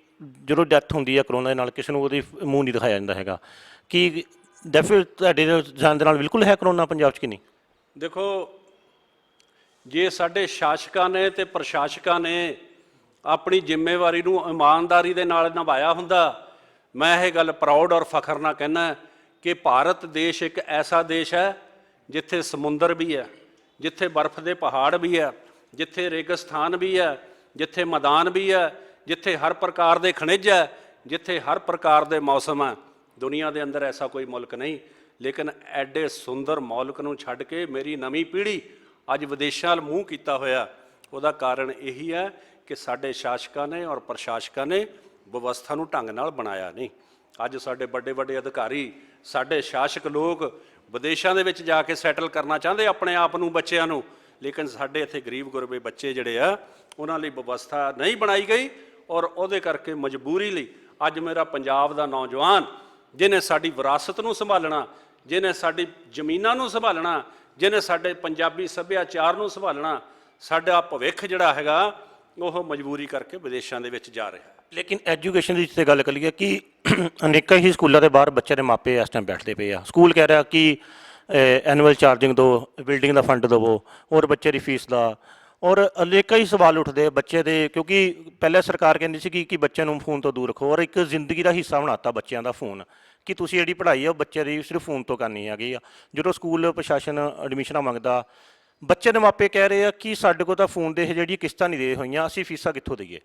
ਜਦੋਂ ਡੈਥ ਹੁੰਦੀ ਆ ਕਰੋਨਾ ਦੇ ਨਾਲ, ਕਿਸੇ ਨੂੰ ਉਹਦੀ ਮੂੰਹ ਨਹੀਂ ਦਿਖਾਇਆ ਜਾਂਦਾ ਹੈਗਾ। ਕਿ ਡੈਫੀ ਤੁਹਾਡੇ ਜਾਣ ਦੇ ਨਾਲ ਬਿਲਕੁਲ ਹੈ ਕਰੋਨਾ ਪੰਜਾਬ 'ਚ ਕਿ ਨਹੀਂ? ਦੇਖੋ, ਜੇ ਸਾਡੇ ਸ਼ਾਸਕਾਂ ਨੇ ਤੇ ਪ੍ਰਸ਼ਾਸਕਾਂ ਨੇ ਆਪਣੀ ਜ਼ਿੰਮੇਵਾਰੀ ਨੂੰ ਇਮਾਨਦਾਰੀ ਦੇ ਨਾਲ ਨਿਭਾਇਆ ਹੁੰਦਾ, ਮੈਂ ਇਹ ਗੱਲ ਪ੍ਰਾਊਡ ਔਰ ਫਖਰ ਨਾਲ ਕਹਿਣਾ ਕਿ ਭਾਰਤ ਦੇਸ਼ ਇੱਕ ਐਸਾ ਦੇਸ਼ ਹੈ ਜਿੱਥੇ ਸਮੁੰਦਰ ਵੀ ਹੈ, ਜਿੱਥੇ ਬਰਫ਼ ਦੇ ਪਹਾੜ ਵੀ ਹੈ, ਜਿੱਥੇ ਰੇਗਿਸਤਾਨ ਵੀ ਹੈ, ਜਿੱਥੇ ਮੈਦਾਨ ਵੀ ਹੈ, ਜਿੱਥੇ ਹਰ ਪ੍ਰਕਾਰ ਦੇ ਖਣਿਜ ਹੈ, ਜਿੱਥੇ ਹਰ ਪ੍ਰਕਾਰ ਦੇ ਮੌਸਮ ਹੈ। ਦੁਨੀਆ ਦੇ ਅੰਦਰ ਐਸਾ ਕੋਈ ਮੁਲਕ ਨਹੀਂ। ਲੇਕਿਨ ਐਡੇ ਸੁੰਦਰ ਮੁਲਕ ਨੂੰ ਛੱਡ ਕੇ ਮੇਰੀ ਨਵੀਂ ਪੀੜ੍ਹੀ ਅੱਜ ਵਿਦੇਸ਼ਾਂ ਵੱਲ ਮੂੰਹ ਕੀਤਾ ਹੋਇਆ, ਉਹਦਾ ਕਾਰਨ ਇਹੀ ਹੈ ਕਿ ਸਾਡੇ ਸ਼ਾਸਕਾਂ ਨੇ ਔਰ ਪ੍ਰਸ਼ਾਸਕਾਂ ਨੇ ਵਿਵਸਥਾ ਨੂੰ ਢੰਗ ਨਾਲ ਬਣਾਇਆ ਨਹੀਂ। ਅੱਜ ਸਾਡੇ ਵੱਡੇ ਵੱਡੇ ਅਧਿਕਾਰੀ, ਸਾਡੇ ਸ਼ਾਸਕ ਲੋਕ ਵਿਦੇਸ਼ਾਂ ਦੇ ਵਿੱਚ ਜਾ ਕੇ ਸੈਟਲ ਕਰਨਾ ਚਾਹੁੰਦੇ ਆਪਣੇ ਆਪ ਨੂੰ, ਬੱਚਿਆਂ ਨੂੰ, ਲੇਕਿਨ ਸਾਡੇ ਇੱਥੇ ਗਰੀਬ ਗੁਰਬੇ ਬੱਚੇ ਜਿਹੜੇ ਆ ਉਹਨਾਂ ਲਈ ਵਿਵਸਥਾ ਨਹੀਂ ਬਣਾਈ ਗਈ ਔਰ ਉਹਦੇ ਕਰਕੇ ਮਜਬੂਰੀ ਲਈ ਅੱਜ ਮੇਰਾ ਪੰਜਾਬ ਦਾ ਨੌਜਵਾਨ ਜਿਹਨੇ ਸਾਡੀ ਵਿਰਾਸਤ ਨੂੰ ਸੰਭਾਲਣਾ, ਜਿਹਨੇ ਸਾਡੀ ਜ਼ਮੀਨਾਂ ਨੂੰ ਸੰਭਾਲਣਾ, ਜਿਹਨੇ ਸਾਡੇ ਪੰਜਾਬੀ ਸੱਭਿਆਚਾਰ ਨੂੰ ਸੰਭਾਲਣਾ, ਸਾਡਾ ਭਵਿੱਖ ਜਿਹੜਾ ਹੈਗਾ ਉਹ ਮਜਬੂਰੀ ਕਰਕੇ ਵਿਦੇਸ਼ਾਂ ਦੇ ਵਿੱਚ ਜਾ ਰਿਹਾ। ਲੇਕਿਨ ਐਜੂਕੇਸ਼ਨ ਦੀ ਜਿੱਥੇ ਗੱਲ ਕਰੀਏ ਕਿ ਅਨੇਕਾਂ ਹੀ ਸਕੂਲਾਂ ਦੇ ਬਾਹਰ ਬੱਚਿਆਂ ਦੇ ਮਾਪੇ ਇਸ ਟਾਈਮ ਬੈਠਦੇ ਪਏ ਆ। ਸਕੂਲ ਕਹਿ ਰਿਹਾ ਕਿ ਐਨੂਅਲ ਚਾਰਜਿੰਗ ਦਿਓ, ਬਿਲਡਿੰਗ ਦਾ ਫੰਡ ਦੇਵੋ ਔਰ ਬੱਚੇ ਦੀ ਫੀਸ ਦਾ, ਔਰ ਅਨੇਕਾਂ ਹੀ ਸਵਾਲ ਉੱਠਦੇ ਬੱਚੇ ਦੇ, ਕਿਉਂਕਿ ਪਹਿਲਾਂ ਸਰਕਾਰ ਕਹਿੰਦੀ ਸੀ ਕਿ ਬੱਚਿਆਂ ਨੂੰ ਫੋਨ ਤੋਂ ਦੂਰ ਰੱਖੋ, ਔਰ ਇੱਕ ਜ਼ਿੰਦਗੀ ਦਾ ਹਿੱਸਾ ਬਣਾਤਾ ਬੱਚਿਆਂ ਦਾ ਫੋਨ, ਕਿ ਤੁਸੀਂ ਜਿਹੜੀ ਪੜ੍ਹਾਈ ਆ ਉਹ ਬੱਚੇ ਦੀ ਸਿਰਫ ਫੋਨ ਤੋਂ ਕਰਨੀ ਹੈਗੀ ਆ। ਜਦੋਂ ਸਕੂਲ ਪ੍ਰਸ਼ਾਸਨ ਐਡਮਿਸ਼ਨਾਂ ਮੰਗਦਾ, ਬੱਚੇ ਦੇ ਮਾਪੇ ਕਹਿ ਰਹੇ ਆ ਕਿ ਸਾਡੇ ਕੋਲ ਤਾਂ ਫੋਨ ਦੇ ਜਿਹੜੀ ਕਿਸ਼ਤਾਂ ਨਹੀਂ ਦੇ ਹੋਈਆਂ, ਅਸੀਂ ਫੀਸਾਂ ਕਿੱਥੋਂ ਦੇਈਏ?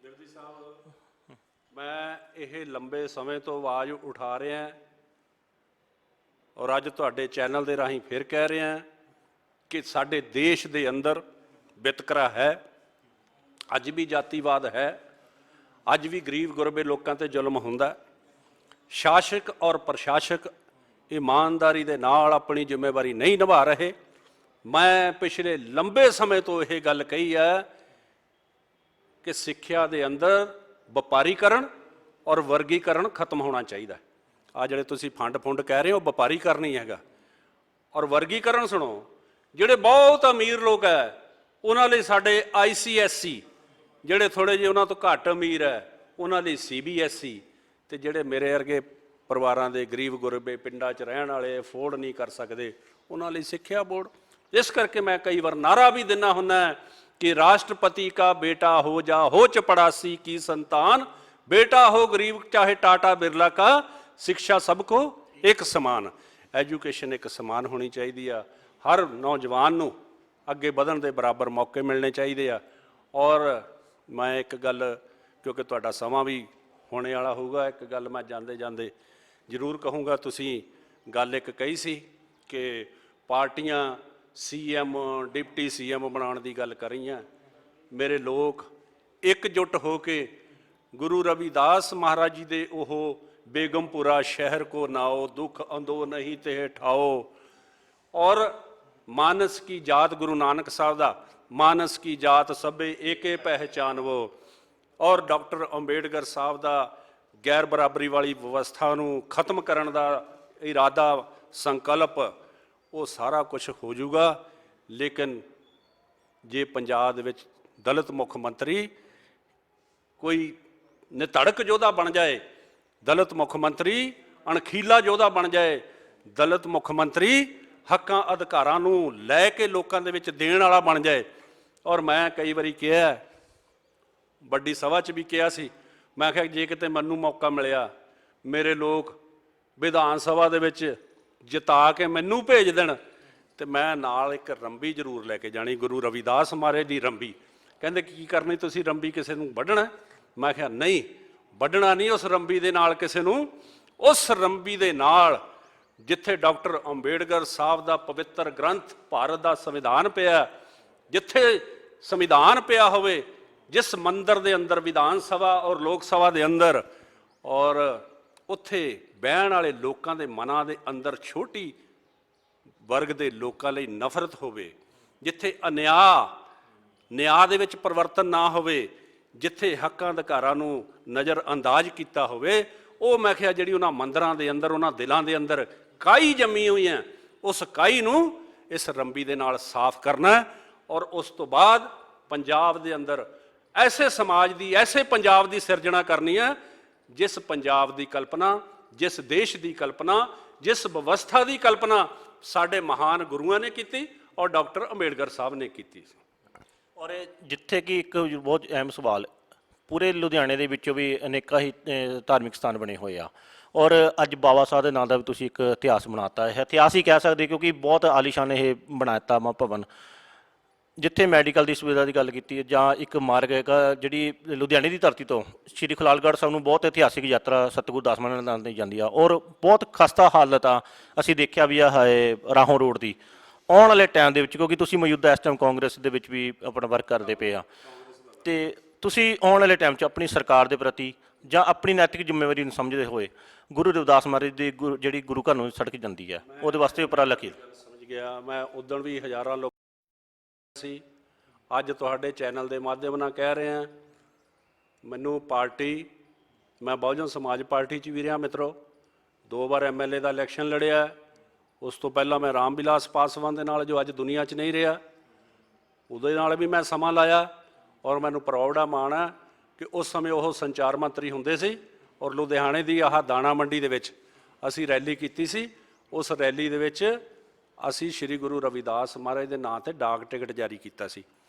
ਮੈਂ ਇਹ ਲੰਬੇ ਸਮੇਂ ਤੋਂ ਆਵਾਜ਼ ਉਠਾ ਰਿਹਾ ਔਰ ਅੱਜ ਤੁਹਾਡੇ ਚੈਨਲ ਦੇ ਰਾਹੀਂ ਫਿਰ ਕਹਿ ਰਿਹਾ ਕਿ ਸਾਡੇ ਦੇਸ਼ ਦੇ ਅੰਦਰ ਵਿਤਕਰਾ ਹੈ, ਅੱਜ ਵੀ ਜਾਤੀਵਾਦ ਹੈ, ਅੱਜ ਵੀ ਗਰੀਬ ਗੁਰਬੇ ਲੋਕਾਂ ਤੇ ਜ਼ੁਲਮ ਹੁੰਦਾ। ਸ਼ਾਸਕ ਔਰ ਪ੍ਰਸ਼ਾਸਕ ਇਮਾਨਦਾਰੀ ਦੇ ਨਾਲ ਆਪਣੀ ਜ਼ਿੰਮੇਵਾਰੀ ਨਹੀਂ ਨਿਭਾ ਰਹੇ। ਮੈਂ ਪਿਛਲੇ ਲੰਬੇ ਸਮੇਂ ਤੋਂ ਇਹ ਗੱਲ ਕਹੀ ਹੈ ਕਿ ਸਿੱਖਿਆ ਦੇ ਅੰਦਰ ਵਪਾਰੀਕਰਨ ਔਰ ਵਰਗੀਕਰਨ ਖਤਮ ਹੋਣਾ ਚਾਹੀਦਾ। ਆ ਜਿਹੜੇ ਤੁਸੀਂ ਫੰਡ ਕਹਿ ਰਹੇ ਹੋ, ਵਪਾਰੀਕਰਨ ਹੀ ਹੈਗਾ। ਔਰ ਵਰਗੀਕਰਨ ਸੁਣੋ, ਜਿਹੜੇ ਬਹੁਤ ਅਮੀਰ ਲੋਕ ਹੈ ਉਹਨਾਂ ਲਈ ਸਾਡੇ ICSE, ਜਿਹੜੇ ਥੋੜ੍ਹੇ ਜਿਹੇ ਉਹਨਾਂ ਤੋਂ ਘੱਟ ਅਮੀਰ ਹੈ ਉਹਨਾਂ ਲਈ CBSE, ਤੇ ਜਿਹੜੇ ਮੇਰੇ ਵਰਗੇ ਪਰਿਵਾਰਾਂ ਦੇ ਗਰੀਬ ਗੁਰਬੇ ਪਿੰਡਾਂ 'ਚ ਰਹਿਣ ਵਾਲੇ ਅਫੋਰਡ ਨਹੀਂ ਕਰ ਸਕਦੇ ਉਹਨਾਂ ਲਈ ਸਿੱਖਿਆ ਬੋਰਡ। ਇਸ ਕਰਕੇ ਮੈਂ ਕਈ ਵਾਰ ਨਾਰਾ ਵੀ ਦਿੰਦਾ ਹੁੰਦਾ ਕਿ ਰਾਸ਼ਟਰਪਤੀ ਕਾ ਬੇਟਾ ਹੋ ਜਾ ਹੋ ਚਪੜਾਸੀ ਕੀ ਸੰਤਾਨ, बेटा हो गरीब चाहे टाटा बिरला का, शिक्षा सबको एक समान। एजुकेशन एक समान होनी चाहिए आ, हर नौजवान नूं अगे बढ़न के बराबर मौके मिलने चाहिए आ। और मैं एक गल, क्योंकि तुहाडा समा भी होने वाला होगा, एक गल मैं जांदे जांदे जरूर कहूँगा। तुसीं गल एक कही सी कि पार्टियां CM डिप्टी CM बनाने की गल कर रही हैं। मेरे लोग एकजुट हो के गुरु रविदास महाराज जी दे ओहो बेगमपुरा शहर को नाओ, दुख अंदो नहीं ते ठाओ, और मानस की जात गुरु नानक साहब दा मानस की जात सबे एके पहचानवो, और डॉक्टर अंबेडकर साहब दा गैर बराबरी वाली व्यवस्था नूं खत्म करन दा इरादा संकल्प, वो सारा कुछ हो जाऊगा। लेकिन जे पंजाब दे विच दलित मुख मंत्री कोई निधड़क योद्धा बन जाए, दलित मुख मंत्री अणखीला योद्धा बन जाए, दलित मुख मंत्री हक्कां अधिकारां नूं लै के लोकां दे विच देण वाला बन जाए। और मैं कई बारी कहा, वड्डी सभा च भी कहा सी, मैं आखिया जे किते मैनूं मौका मिलिया, मेरे लोग विधान सभा दे विच जिता के मैनूं भेज देण ते मैं नाल एक रंबी जरूर लैके जानी, गुरु रविदास महाराज दी रंबी। कहंदे की करनी तुसीं रंबी किसे नूं वढणा? मैं आखिया नहीं, वढणा नहीं उस रंबी दे नाल किसे नूं, उस रंबी दे नाल जिथे डॉक्टर अंबेडकर साहब दा पवित्र ग्रंथ भारत दा संविधान पिया, जिथे संविधान पिया होवे, जिस मंदिर दे अंदर विधान सभा और लोक सभा दे अंदर ਔਰ ਉੱਥੇ ਬਹਿਣ ਵਾਲੇ ਲੋਕਾਂ ਦੇ ਮਨਾਂ ਦੇ ਅੰਦਰ ਛੋਟੀ ਵਰਗ ਦੇ ਲੋਕਾਂ ਲਈ ਨਫ਼ਰਤ ਹੋਵੇ, ਜਿੱਥੇ ਨਿਆਂ ਦੇ ਵਿੱਚ ਪਰਿਵਰਤਨ ਨਾ ਹੋਵੇ, ਜਿੱਥੇ ਹੱਕਾਂ ਅਧਿਕਾਰਾਂ ਨੂੰ ਨਜ਼ਰ ਅੰਦਾਜ਼ ਕੀਤਾ ਹੋਵੇ, ਉਹ ਮੈਂ ਕਿਹਾ ਜਿਹੜੀ ਉਹਨਾਂ ਮੰਦਰਾਂ ਦੇ ਅੰਦਰ, ਉਹਨਾਂ ਦਿਲਾਂ ਦੇ ਅੰਦਰ ਕਾਈ ਜੰਮੀ ਹੋਈ ਹੈ, ਉਸ ਕਾਈ ਨੂੰ ਇਸ ਰੰਬੀ ਦੇ ਨਾਲ ਸਾਫ਼ ਕਰਨਾ। ਔਰ ਉਸ ਤੋਂ ਬਾਅਦ ਪੰਜਾਬ ਦੇ ਅੰਦਰ ਐਸੇ ਸਮਾਜ ਦੀ, ਐਸੇ ਪੰਜਾਬ ਦੀ ਸਿਰਜਣਾ ਕਰਨੀ ਹੈ ਜਿਸ ਪੰਜਾਬ ਦੀ ਕਲਪਨਾ, ਜਿਸ ਦੇਸ਼ ਦੀ ਕਲਪਨਾ, ਜਿਸ ਵਿਵਸਥਾ ਦੀ ਕਲਪਨਾ ਸਾਡੇ ਮਹਾਨ ਗੁਰੂਆਂ ਨੇ ਕੀਤੀ ਔਰ ਡਾਕਟਰ ਅੰਬੇਡਕਰ ਸਾਹਿਬ ਨੇ ਕੀਤੀ ਸੀ। ਔਰ ਜਿੱਥੇ ਕਿ ਇੱਕ ਬਹੁਤ ਅਹਿਮ ਸਵਾਲ, ਪੂਰੇ ਲੁਧਿਆਣੇ ਦੇ ਵਿੱਚੋਂ ਵੀ ਅਨੇਕਾਂ ਹੀ ਧਾਰਮਿਕ ਸਥਾਨ ਬਣੇ ਹੋਏ ਆ, ਔਰ ਅੱਜ ਬਾਬਾ ਸਾਹਿਬ ਦੇ ਨਾਂ ਦਾ ਵੀ ਤੁਸੀਂ ਇੱਕ ਇਤਿਹਾਸ ਬਣਾਤਾ ਹੈ, ਇਤਿਹਾਸ ਹੀ ਕਹਿ ਸਕਦੇ ਕਿਉਂਕਿ ਬਹੁਤ ਆਲੀਸ਼ਾਨ ਇਹ ਬਣਾ ਦਿੱਤਾ ਵਾ ਭਵਨ। ਜਿੱਥੇ ਮੈਡੀਕਲ ਦੀ ਸੁਵਿਧਾ ਦੀ ਗੱਲ ਕੀਤੀ ਹੈ, ਜਾਂ ਇੱਕ ਮਾਰਗ ਹੈਗਾ ਜਿਹੜੀ ਲੁਧਿਆਣੇ ਦੀ ਧਰਤੀ ਤੋਂ ਸ਼੍ਰੀ ਖੁਲਾਲਗੜ੍ਹ ਸਾਹਿਬ ਨੂੰ ਬਹੁਤ ਇਤਿਹਾਸਿਕ ਯਾਤਰਾ ਸਤਿਗੁਰੂ ਦਾਸਮਨ ਨਾਲ ਦੀ ਜਾਂਦੀ ਆ, ਔਰ ਬਹੁਤ ਖਸਤਾ ਹਾਲਤ ਆ ਅਸੀਂ ਦੇਖਿਆ ਵੀ ਆ ਹੈ ਰਾਹੋਂ ਰੋਡ ਦੀ। ਆਉਣ ਵਾਲੇ ਟਾਈਮ ਦੇ ਵਿੱਚ, ਕਿਉਂਕਿ ਤੁਸੀਂ ਮੌਜੂਦਾ ਇਸ ਟਾਈਮ ਕਾਂਗਰਸ ਦੇ ਵਿੱਚ ਵੀ ਆਪਣਾ ਵਰਕ ਕਰਦੇ ਪਏ ਆ, ਤੇ ਤੁਸੀਂ ਆਉਣ ਵਾਲੇ ਟਾਈਮ 'ਚ ਆਪਣੀ ਸਰਕਾਰ ਦੇ ਪ੍ਰਤੀ ਜਾਂ ਆਪਣੀ ਨੈਤਿਕ ਜ਼ਿੰਮੇਵਾਰੀ ਨੂੰ ਸਮਝਦੇ ਹੋਏ ਗੁਰੂ ਰਵਿਦਾਸ ਮਹਾਰਾਜ ਦੀ ਜਿਹੜੀ ਗੁਰੂ ਘਰ ਨੂੰ ਸੜਕ ਜਾਂਦੀ ਹੈ ਉਹਦੇ ਵਾਸਤੇ ਉਪਰਾਲਾ ਕੀ? ਸਮਝ ਗਿਆ ਮੈਂ। ਉਦਣ ਵੀ ਹਜ਼ਾਰਾਂ ਲੋਕ ਸੀ, ਅੱਜ ਤੁਹਾਡੇ ਚੈਨਲ ਦੇ ਮਾਧਿਅਮ ਨਾਲ ਕਹਿ ਰਿਹਾ, ਮੈਨੂੰ ਪਾਰਟੀ, ਮੈਂ ਬਹੁਜਨ ਸਮਾਜ ਪਾਰਟੀ 'ਚ ਵੀ ਰਿਹਾ ਮਿੱਤਰੋ, 2 ਵਾਰ MLA ਦਾ ਇਲੈਕਸ਼ਨ ਲੜਿਆ। ਉਸ ਤੋਂ ਪਹਿਲਾਂ ਮੈਂ ਰਾਮ ਵਿਲਾਸ ਪਾਸਵਾਨ ਦੇ ਨਾਲ, ਜੋ ਅੱਜ ਦੁਨੀਆ 'ਚ ਨਹੀਂ ਰਿਹਾ, ਉਹਦੇ ਨਾਲ ਵੀ ਮੈਂ ਸਮਾਂ ਲਾਇਆ। ਔਰ ਮੈਨੂੰ ਪ੍ਰਾਊਡ ਆ, ਮਾਣ ਹੈ ਕਿ ਉਸ ਸਮੇਂ ਉਹ ਸੰਚਾਰ ਮੰਤਰੀ ਹੁੰਦੇ ਸੀ ਔਰ ਲੁਧਿਆਣੇ ਦੀ ਆਹ ਦਾਣਾ ਮੰਡੀ ਦੇ ਵਿੱਚ ਅਸੀਂ ਰੈਲੀ ਕੀਤੀ ਸੀ। ਉਸ ਰੈਲੀ ਦੇ ਵਿੱਚ ਅਸੀਂ ਸ਼੍ਰੀ ਗੁਰੂ ਰਵਿਦਾਸ ਮਹਾਰਾਜ ਦੇ ਨਾਂ 'ਤੇ ਡਾਕ ਟਿਕਟ ਜਾਰੀ ਕੀਤਾ ਸੀ।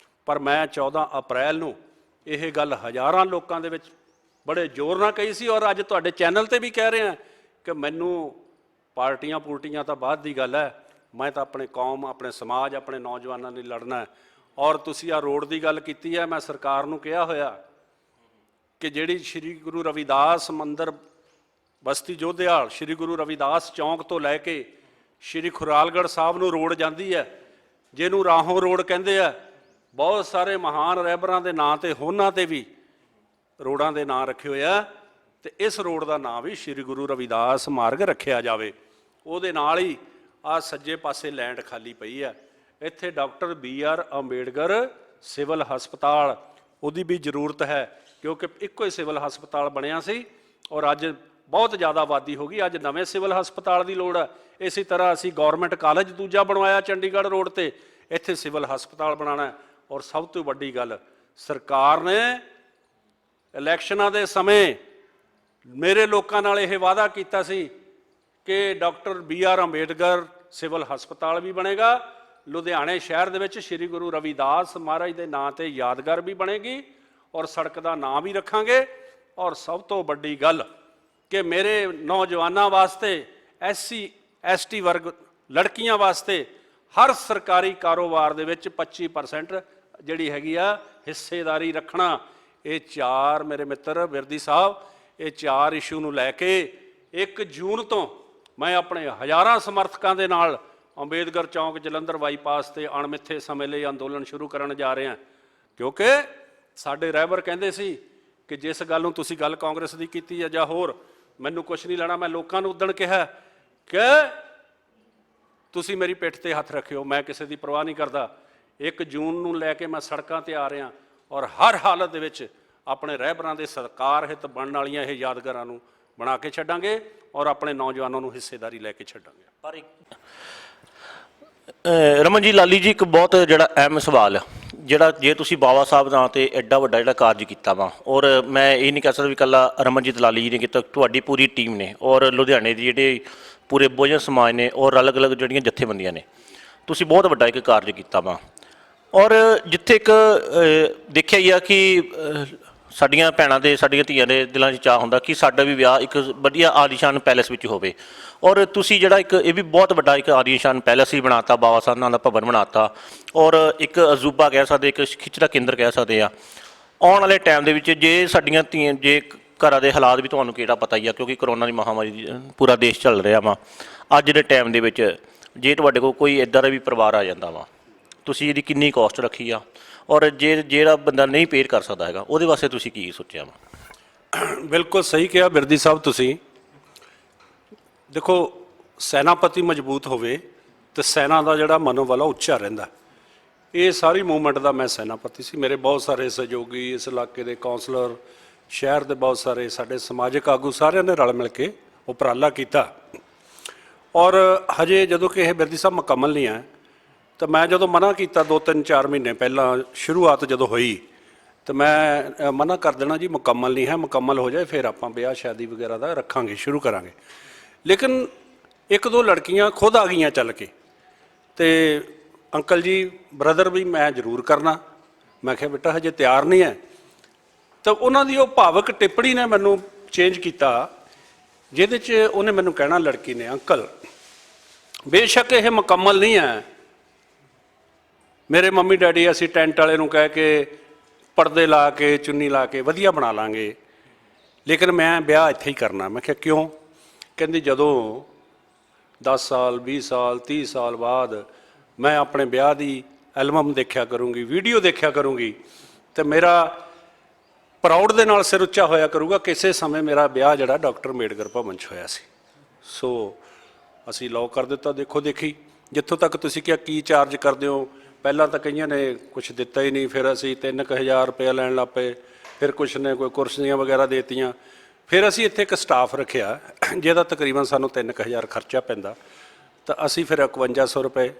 ਪਰ ਮੈਂ 14 ਅਪ੍ਰੈਲ ਨੂੰ ਇਹ ਗੱਲ ਹਜ਼ਾਰਾਂ ਲੋਕਾਂ ਦੇ ਵਿੱਚ ਬੜੇ ਜ਼ੋਰ ਨਾਲ ਕਹੀ ਸੀ, ਔਰ ਅੱਜ ਤੁਹਾਡੇ ਚੈਨਲ 'ਤੇ ਵੀ ਕਹਿ ਰਿਹਾ ਕਿ ਮੈਨੂੰ ਪਾਰਟੀਆਂ ਪੂਰਟੀਆਂ ਤਾਂ ਬਾਅਦ ਦੀ ਗੱਲ ਹੈ, ਮੈਂ ਤਾਂ ਆਪਣੇ ਕੌਮ, ਆਪਣੇ ਸਮਾਜ, ਆਪਣੇ ਨੌਜਵਾਨਾਂ ਲਈ ਲੜਨਾ ਹੈ। ਔਰ ਤੁਸੀਂ ਆਹ ਰੋਡ ਦੀ ਗੱਲ ਕੀਤੀ ਹੈ, ਮੈਂ ਸਰਕਾਰ ਨੂੰ ਕਿਹਾ ਹੋਇਆ ਕਿ ਜਿਹੜੀ ਸ਼੍ਰੀ ਗੁਰੂ ਰਵਿਦਾਸ ਮੰਦਿਰ ਬਸਤੀ ਜੋਧੇਵਾਲ, ਸ਼੍ਰੀ ਗੁਰੂ ਰਵਿਦਾਸ ਚੌਂਕ ਤੋਂ ਲੈ ਕੇ ਸ਼੍ਰੀ ਖੁਰਾਲਗੜ੍ਹ ਸਾਹਿਬ ਨੂੰ ਰੋਡ ਜਾਂਦੀ ਹੈ, ਜਿਹਨੂੰ ਰਾਹੋਂ ਰੋਡ ਕਹਿੰਦੇ ਆ, ਬਹੁਤ ਸਾਰੇ ਮਹਾਨ ਰਹਿਬਰਾਂ ਦੇ ਨਾਂ 'ਤੇ, ਹੋਨਾਂ 'ਤੇ ਵੀ ਰੋਡਾਂ ਦੇ ਨਾਂ ਰੱਖੇ ਹੋਏ ਆ, ਤੇ ਇਸ ਰੋਡ ਦਾ ਨਾਂ ਵੀ ਸ਼੍ਰੀ ਗੁਰੂ ਰਵਿਦਾਸ ਮਾਰਗ ਰੱਖਿਆ ਜਾਵੇ। ਉਹਦੇ ਨਾਲ ਹੀ ਆਹ ਸੱਜੇ ਪਾਸੇ ਲੈਂਡ ਖਾਲੀ ਪਈ ਹੈ, ਇੱਥੇ ਡਾਕਟਰ BR ਅੰਬੇਡਕਰ ਸਿਵਲ ਹਸਪਤਾਲ, ਉਹਦੀ ਵੀ ਜ਼ਰੂਰਤ ਹੈ, ਕਿਉਂਕਿ ਇੱਕੋ ਹੀ ਸਿਵਲ ਹਸਪਤਾਲ ਬਣਿਆ ਸੀ ਔਰ ਅੱਜ ਬਹੁਤ ਜ਼ਿਆਦਾ ਆਬਾਦੀ ਹੋ ਗਈ, ਅੱਜ ਨਵੇਂ ਸਿਵਲ ਹਸਪਤਾਲ ਦੀ ਲੋੜ ਹੈ। ਇਸੇ ਤਰ੍ਹਾਂ ਅਸੀਂ ਗੌਰਮੈਂਟ ਕਾਲਜ ਦੂਜਾ ਬਣਵਾਇਆ ਚੰਡੀਗੜ੍ਹ ਰੋਡ ਤੇ, ਇੱਥੇ ਸਿਵਲ ਹਸਪਤਾਲ ਬਣਾਉਣਾ। ਔਰ ਸਭ ਤੋਂ ਵੱਡੀ ਗੱਲ, ਸਰਕਾਰ ਨੇ ਇਲੈਕਸ਼ਨਾਂ ਦੇ ਸਮੇਂ ਮੇਰੇ ਲੋਕਾਂ ਨਾਲ ਇਹ ਵਾਅਦਾ ਕੀਤਾ ਸੀ ਕਿ ਡਾਕਟਰ BR ਅੰਬੇਡਕਰ ਸਿਵਲ ਹਸਪਤਾਲ ਵੀ ਬਣੇਗਾ, ਲੁਧਿਆਣੇ ਸ਼ਹਿਰ ਦੇ ਵਿੱਚ ਸ਼੍ਰੀ ਗੁਰੂ ਰਵਿਦਾਸ ਮਹਾਰਾਜ ਦੇ ਨਾਂ 'ਤੇ ਯਾਦਗਾਰ ਵੀ ਬਣੇਗੀ ਔਰ ਸੜਕ ਦਾ ਨਾਂ ਵੀ ਰੱਖਾਂਗੇ। ਔਰ ਸਭ ਤੋਂ ਵੱਡੀ ਗੱਲ ਕਿ ਮੇਰੇ ਨੌਜਵਾਨਾਂ ਵਾਸਤੇ, SC ST ਵਰਗ ਲੜਕੀਆਂ ਵਾਸਤੇ ਹਰ ਸਰਕਾਰੀ ਕਾਰੋਬਾਰ ਦੇ ਵਿੱਚ 25% ਜਿਹੜੀ ਹੈਗੀ ਆ ਹਿੱਸੇਦਾਰੀ ਰੱਖਣਾ। ਇਹ 4 ਮੇਰੇ ਮਿੱਤਰ ਵਿਰਦੀ ਸਾਹਿਬ, ਇਹ 4 ਇਸ਼ੂ ਨੂੰ ਲੈ ਕੇ 1 ਜੂਨ ਤੋਂ ਮੈਂ ਆਪਣੇ ਹਜ਼ਾਰਾਂ ਸਮਰਥਕਾਂ ਦੇ ਨਾਲ ਅੰਬੇਦਕਰ ਚੌਂਕ ਜਲੰਧਰ ਬਾਈਪਾਸ ਤੇ ਅਣਮਿੱਥੇ ਸਮੇਂ ਲਈ ਅੰਦੋਲਨ ਸ਼ੁਰੂ ਕਰਨ ਜਾ ਰਹੇ ਹਾਂ, ਕਿਉਂਕਿ ਸਾਡੇ ਰਹਿਬਰ ਕਹਿੰਦੇ ਸੀ ਕਿ ਜਿਸ ਗੱਲ ਨੂੰ ਤੁਸੀਂ ਗੱਲ ਕਾਂਗਰਸ ਦੀ ਕੀਤੀ ਹੈ ਜਾਂ ਹੋਰ, ਮੈਨੂੰ ਕੁਛ ਨਹੀਂ ਲੈਣਾ। ਮੈਂ ਲੋਕਾਂ ਨੂੰ ਉਦਣ ਕਿਹਾ ਕਿ ਤੁਸੀਂ ਮੇਰੀ ਪਿੱਠ ਤੇ ਹੱਥ ਰੱਖਿਓ, ਮੈਂ ਕਿਸੇ ਦੀ ਪਰਵਾਹ ਨਹੀਂ ਕਰਦਾ। 1 ਜੂਨ ਨੂੰ ਲੈ ਕੇ ਮੈਂ ਸੜਕਾਂ ਤੇ ਆ ਰਿਹਾ ਔਰ ਹਰ ਹਾਲਤ ਦੇ ਵਿੱਚ ਆਪਣੇ ਰਹਿਬਰਾਂ ਦੇ ਸਰਕਾਰ ਹਿੱਤ ਬਣਨ ਵਾਲੀਆਂ ਇਹ ਯਾਦਗਾਰਾਂ ਨੂੰ ਬਣਾ ਕੇ ਛੱਡਾਂਗੇ ਔਰ ਆਪਣੇ ਨੌਜਵਾਨਾਂ ਨੂੰ ਹਿੱਸੇਦਾਰੀ ਲੈ ਕੇ ਛੱਡਾਂਗੇ। ਪਰ ਰਮਨ ਜੀ, ਲਾਲੀ ਜੀ, ਇੱਕ ਬਹੁਤ ਜਿਹੜਾ ਅਹਿਮ ਸਵਾਲ, ਜਿਹੜਾ ਜੇ ਤੁਸੀਂ ਬਾਬਾ ਸਾਹਿਬ ਨਾਂ 'ਤੇ ਐਡਾ ਵੱਡਾ ਜਿਹੜਾ ਕਾਰਜ ਕੀਤਾ ਵਾ, ਔਰ ਮੈਂ ਇਹ ਨਹੀਂ ਕਹਿ ਸਕਦਾ ਵੀ ਇਕੱਲਾ ਰਮਨਜੀਤ ਲਾਲੀ ਜੀ ਨੇ ਕੀਤਾ, ਤੁਹਾਡੀ ਪੂਰੀ ਟੀਮ ਨੇ ਔਰ ਲੁਧਿਆਣੇ ਦੀ ਜਿਹੜੇ ਪੂਰੇ ਬਹੁਜਨ ਸਮਾਜ ਨੇ ਔਰ ਅਲੱਗ-ਅਲੱਗ ਜਿਹੜੀਆਂ ਜਥੇਬੰਦੀਆਂ ਨੇ, ਤੁਸੀਂ ਬਹੁਤ ਵੱਡਾ ਇੱਕ ਕਾਰਜ ਕੀਤਾ ਵਾ। ਔਰ ਜਿੱਥੇ ਇੱਕ ਦੇਖਿਆ ਹੀ ਆ ਕਿ ਸਾਡੀਆਂ ਭੈਣਾਂ ਦੇ, ਸਾਡੀਆਂ ਧੀਆਂ ਦੇ ਦਿਲਾਂ 'ਚ ਚਾਅ ਹੁੰਦਾ ਕਿ ਸਾਡਾ ਵੀ ਵਿਆਹ ਇੱਕ ਵਧੀਆ ਆਲੀਸ਼ਾਨ ਪੈਲੇਸ ਵਿੱਚ ਹੋਵੇ, ਔਰ ਤੁਸੀਂ ਜਿਹੜਾ ਇੱਕ ਇਹ ਵੀ ਬਹੁਤ ਵੱਡਾ ਇੱਕ ਆਲੀਸ਼ਾਨ ਪੈਲੇਸ ਹੀ ਬਣਾਤਾ, ਬਾਬਾ ਸਾਹਿਬ ਨਾਂ ਦਾ ਭਵਨ ਬਣਾਤਾ ਔਰ ਇੱਕ ਅਜੂਬਾ ਕਹਿ ਸਕਦੇ, ਇੱਕ ਖਿੱਚਦਾ ਕੇਂਦਰ ਕਹਿ ਸਕਦੇ ਆ। ਆਉਣ ਵਾਲੇ ਟਾਈਮ ਦੇ ਵਿੱਚ ਜੇ ਸਾਡੀਆਂ ਧੀਆਂ, ਜੇ ਘਰਾਂ ਦੇ ਹਾਲਾਤ ਵੀ ਤੁਹਾਨੂੰ ਕਿਹੜਾ ਪਤਾ ਹੀ ਆ, ਕਿਉਂਕਿ ਕਰੋਨਾ ਦੀ ਮਹਾਮਾਰੀ ਪੂਰਾ ਦੇਸ਼ ਚੱਲ ਰਿਹਾ ਵਾ, ਅੱਜ ਦੇ ਟਾਈਮ ਦੇ ਵਿੱਚ ਜੇ ਤੁਹਾਡੇ ਕੋਲ ਕੋਈ ਇੱਦਾਂ ਦਾ ਵੀ ਪਰਿਵਾਰ ਆ ਜਾਂਦਾ ਵਾ, ਤੁਸੀਂ ਇਹਦੀ ਕਿੰਨੀ ਕਾਸਟ ਰੱਖੀ ਆ, ਔਰ ਜਿਹੜਾ ਬੰਦਾ ਨਹੀਂ ਪੇਡ ਕਰ ਸਕਦਾ ਹੈਗਾ ਉਹਦੇ ਵਾਸਤੇ ਤੁਸੀਂ ਕੀ ਸੋਚਿਆ ਵਾ? ਬਿਲਕੁਲ ਸਹੀ ਕਿਹਾ ਬਿਰਦੀ ਸਾਹਿਬ ਤੁਸੀਂ। ਦੇਖੋ, ਸੈਨਾਪਤੀ ਮਜ਼ਬੂਤ ਹੋਵੇ ਤੇ ਸੈਨਾ ਦਾ ਜਿਹੜਾ ਮਨੋਬਲ ਆ ਉੱਚਾ ਰਹਿੰਦਾ। ਇਹ ਸਾਰੀ ਮੂਵਮੈਂਟ ਦਾ ਮੈਂ ਸੈਨਾਪਤੀ ਸੀ। ਮੇਰੇ ਬਹੁਤ ਸਾਰੇ ਸਹਿਯੋਗੀ, ਇਸ ਇਲਾਕੇ ਦੇ ਕੌਂਸਲਰ, ਸ਼ਹਿਰ ਦੇ ਬਹੁਤ ਸਾਰੇ ਸਾਡੇ ਸਮਾਜਿਕ ਆਗੂ, ਸਾਰਿਆਂ ਨੇ ਰਲ ਮਿਲ ਕੇ ਉਪਰਾਲਾ ਕੀਤਾ। ਔਰ ਹਜੇ ਜਦੋਂ ਕਿ ਇਹ ਬਿਰਦੀ ਸਾਹਿਬ ਮੁਕੰਮਲ ਨਹੀਂ ਹੈ, ਤਾਂ ਮੈਂ ਜਦੋਂ ਮਨਾ ਕੀਤਾ 2-3-4 ਮਹੀਨੇ ਪਹਿਲਾਂ ਸ਼ੁਰੂਆਤ ਜਦੋਂ ਹੋਈ, ਤਾਂ ਮੈਂ ਮਨਾ ਕਰ ਦੇਣਾ ਜੀ ਮੁਕੰਮਲ ਨਹੀਂ ਹੈ, ਮੁਕੰਮਲ ਹੋ ਜਾਏ ਫਿਰ ਆਪਾਂ ਵਿਆਹ ਸ਼ਾਦੀ ਵਗੈਰਾ ਦਾ ਰੱਖਾਂਗੇ, ਸ਼ੁਰੂ ਕਰਾਂਗੇ। ਲੇਕਿਨ 1-2 ਲੜਕੀਆਂ ਖੁਦ ਆ ਗਈਆਂ ਚੱਲ ਕੇ, ਤੇ ਅੰਕਲ ਜੀ ਬ੍ਰਦਰ ਵੀ ਮੈਂ ਜ਼ਰੂਰ ਕਰਨਾ। ਮੈਂ ਕਿਹਾ ਬੇਟਾ ਹਜੇ ਤਿਆਰ ਨਹੀਂ ਹੈ। ਤਾਂ ਉਹਨਾਂ ਦੀ ਉਹ ਭਾਵਕ ਟਿੱਪਣੀ ਨੇ ਮੈਨੂੰ ਚੇਂਜ ਕੀਤਾ, ਜਿਹਦੇ 'ਚ ਉਹਨੇ ਮੈਨੂੰ ਕਹਿਣਾ, ਲੜਕੀ ਨੇ, ਅੰਕਲ ਬੇਸ਼ੱਕ ਇਹ ਮੁਕੰਮਲ ਨਹੀਂ ਹੈ, ਮੇਰੇ ਮੰਮੀ ਡੈਡੀ ਅਸੀਂ ਟੈਂਟ ਵਾਲੇ ਨੂੰ ਕਹਿ ਕੇ ਪਰਦੇ ਲਾ ਕੇ ਚੁੰਨੀ ਲਾ ਕੇ ਵਧੀਆ ਬਣਾ ਲਾਂਗੇ, ਲੇਕਿਨ ਮੈਂ ਵਿਆਹ ਇੱਥੇ ਹੀ ਕਰਨਾ। ਮੈਂ ਕਿਹਾ ਕਿਉਂ? ਕਹਿੰਦੀ ਜਦੋਂ 10 ਸਾਲ 20 ਸਾਲ 30 ਸਾਲ ਬਾਅਦ ਮੈਂ ਆਪਣੇ ਵਿਆਹ ਦੀ ਐਲਬਮ ਦੇਖਿਆ ਕਰੂੰਗੀ, ਵੀਡੀਓ ਦੇਖਿਆ ਕਰੂੰਗੀ, ਤੇ ਮੇਰਾ ਪ੍ਰਾਊਡ ਦੇ ਨਾਲ ਸਿਰ ਉੱਚਾ ਹੋਇਆ ਕਰੂਗਾ ਕਿਸੇ ਸਮੇਂ ਮੇਰਾ ਵਿਆਹ ਜਿਹੜਾ ਡਾਕਟਰ ਅੰਬੇਡਕਰ ਭਵਨ 'ਚ ਹੋਇਆ ਸੀ। ਸੋ ਅਸੀਂ ਲੌ ਕਰ ਦਿੱਤਾ। ਦੇਖੋ ਦੇਖੀ, ਜਿੱਥੋਂ ਤੱਕ ਤੁਸੀਂ ਕਿਹਾ ਕੀ ਚਾਰਜ ਕਰਦੇ ਹੋ, ਪਹਿਲਾਂ ਤਾਂ ਕਈਆਂ ਨੇ ਕੁਛ ਦਿੱਤਾ ਹੀ ਨਹੀਂ, ਫਿਰ ਅਸੀਂ 3000 ਰੁਪਇਆ ਲੈਣ ਲੱਗ ਪਏ, ਫਿਰ ਕੁਛ ਨੇ ਕੋਈ ਕੁਰਸੀਆਂ ਵਗੈਰਾ ਦੇਤੀਆਂ, ਫਿਰ ਅਸੀਂ ਇੱਥੇ ਇੱਕ ਸਟਾਫ ਰੱਖਿਆ ਜਿਹਦਾ ਤਕਰੀਬਨ ਸਾਨੂੰ 3000 ਖਰਚਾ ਪੈਂਦਾ, ਤਾਂ ਅਸੀਂ ਫਿਰ 5100 ਰੁਪਏ,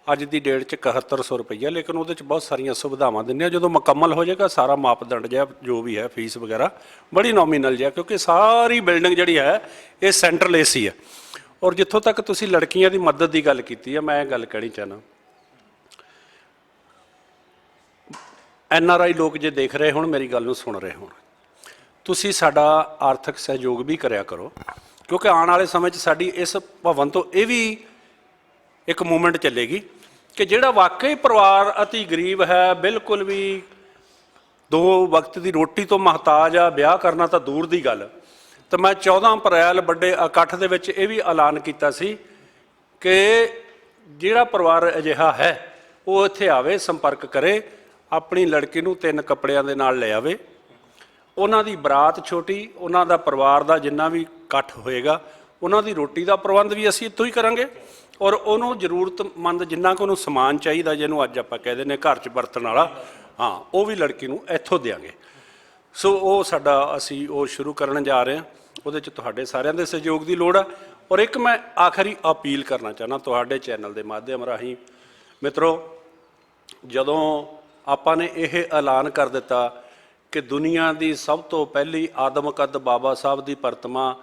ਅੱਜ ਦੀ ਡੇਟ 'ਚ 7100 ਰੁਪਈਆ, ਲੇਕਿਨ ਉਹਦੇ 'ਚ ਬਹੁਤ ਸਾਰੀਆਂ ਸੁਵਿਧਾਵਾਂ ਦਿੰਦੇ ਹਾਂ। ਜਦੋਂ ਮੁਕੰਮਲ ਹੋ ਜਾਏਗਾ ਸਾਰਾ ਮਾਪਦੰਡ ਜਿਹਾ ਜੋ ਵੀ ਹੈ, ਫੀਸ ਵਗੈਰਾ ਬੜੀ ਨੋਮੀਨਲ ਜਿਹਾ, ਕਿਉਂਕਿ ਸਾਰੀ ਬਿਲਡਿੰਗ ਜਿਹੜੀ ਹੈ ਇਹ ਸੈਂਟਰਲ ਏਸੀ ਹੈ। ਔਰ ਜਿੱਥੋਂ ਤੱਕ ਤੁਸੀਂ ਲੜਕੀਆਂ ਦੀ ਮਦਦ ਦੀ ਗੱਲ ਕੀਤੀ ਹੈ, ਮੈਂ ਇਹ ਗੱਲ ਕਹਿਣੀ ਚਾਹੁੰਦਾ, NRI ਲੋਕ ਜੇ ਦੇਖ ਰਹੇ ਹੋਣ, ਮੇਰੀ ਗੱਲ ਨੂੰ ਸੁਣ ਰਹੇ ਹੋਣ, ਤੁਸੀਂ ਸਾਡਾ ਆਰਥਿਕ ਸਹਿਯੋਗ ਵੀ ਕਰਿਆ ਕਰੋ, ਕਿਉਂਕਿ ਆਉਣ ਵਾਲੇ ਸਮੇਂ 'ਚ ਸਾਡੀ ਇਸ ਭਵਨ ਤੋਂ ਇਹ ਵੀ ਇੱਕ ਮੂਵਮੈਂਟ ਚੱਲੇਗੀ ਕਿ ਜਿਹੜਾ ਵਾਕਈ ਪਰਿਵਾਰ ਅਤੀ ਗਰੀਬ ਹੈ, ਬਿਲਕੁਲ ਵੀ 2 ਵਕਤ ਦੀ ਰੋਟੀ ਤੋਂ ਮੁਹਤਾਜ ਆ, ਵਿਆਹ ਕਰਨਾ ਤਾਂ ਦੂਰ ਦੀ ਗੱਲ। ਤਾਂ ਮੈਂ 14 ਅਪ੍ਰੈਲ ਵੱਡੇ ਇਕੱਠ ਦੇ ਵਿੱਚ ਇਹ ਵੀ ਐਲਾਨ ਕੀਤਾ ਸੀ ਕਿ ਜਿਹੜਾ ਪਰਿਵਾਰ ਅਜਿਹਾ ਹੈ ਉਹ ਇੱਥੇ ਆਵੇ, ਸੰਪਰਕ ਕਰੇ, ਆਪਣੀ ਲੜਕੀ ਨੂੰ 3 ਕੱਪੜਿਆਂ ਦੇ ਨਾਲ ਲੈ ਆਵੇ, ਉਹਨਾਂ ਦੀ ਬਰਾਤ ਛੋਟੀ, ਉਹਨਾਂ ਦਾ ਪਰਿਵਾਰ ਦਾ ਜਿੰਨਾ ਵੀ ਇਕੱਠ ਹੋਏਗਾ, ਉਹਨਾਂ ਦੀ ਰੋਟੀ ਦਾ ਪ੍ਰਬੰਧ ਵੀ ਅਸੀਂ ਇੱਥੋਂ ਹੀ ਕਰਾਂਗੇ, ਔਰ ਉਹਨੂੰ ਜ਼ਰੂਰਤਮੰਦ ਜਿੰਨਾ ਕੁ ਉਹਨੂੰ ਸਮਾਨ ਚਾਹੀਦਾ, ਜਿਹਨੂੰ ਅੱਜ ਆਪਾਂ ਕਹਿ ਦਿੰਦੇ ਘਰ 'ਚ ਵਰਤਣ ਵਾਲਾ, ਹਾਂ, ਉਹ ਵੀ ਲੜਕੀ ਨੂੰ ਇੱਥੋਂ ਦਿਆਂਗੇ। ਸੋ ਉਹ ਸਾਡਾ ਅਸੀਂ ਉਹ ਸ਼ੁਰੂ ਕਰਨ ਜਾ ਰਹੇ ਹਾਂ, ਉਹਦੇ 'ਚ ਤੁਹਾਡੇ ਸਾਰਿਆਂ ਦੇ ਸਹਿਯੋਗ ਦੀ ਲੋੜ ਹੈ। ਔਰ ਇੱਕ ਮੈਂ ਆਖਰੀ ਅਪੀਲ ਕਰਨਾ ਚਾਹੁੰਦਾ ਤੁਹਾਡੇ ਚੈਨਲ ਦੇ ਮਾਧਿਅਮ ਰਾਹੀਂ, ਮਿੱਤਰੋ, ਜਦੋਂ ਆਪਾਂ ਨੇ ਇਹ ਐਲਾਨ ਕਰ ਦਿੱਤਾ ਕਿ ਦੁਨੀਆ ਦੀ ਸਭ ਤੋਂ ਪਹਿਲੀ ਆਦਮਕਦ ਬਾਬਾ ਸਾਹਿਬ ਦੀ ਪ੍ਰਤਿਮਾ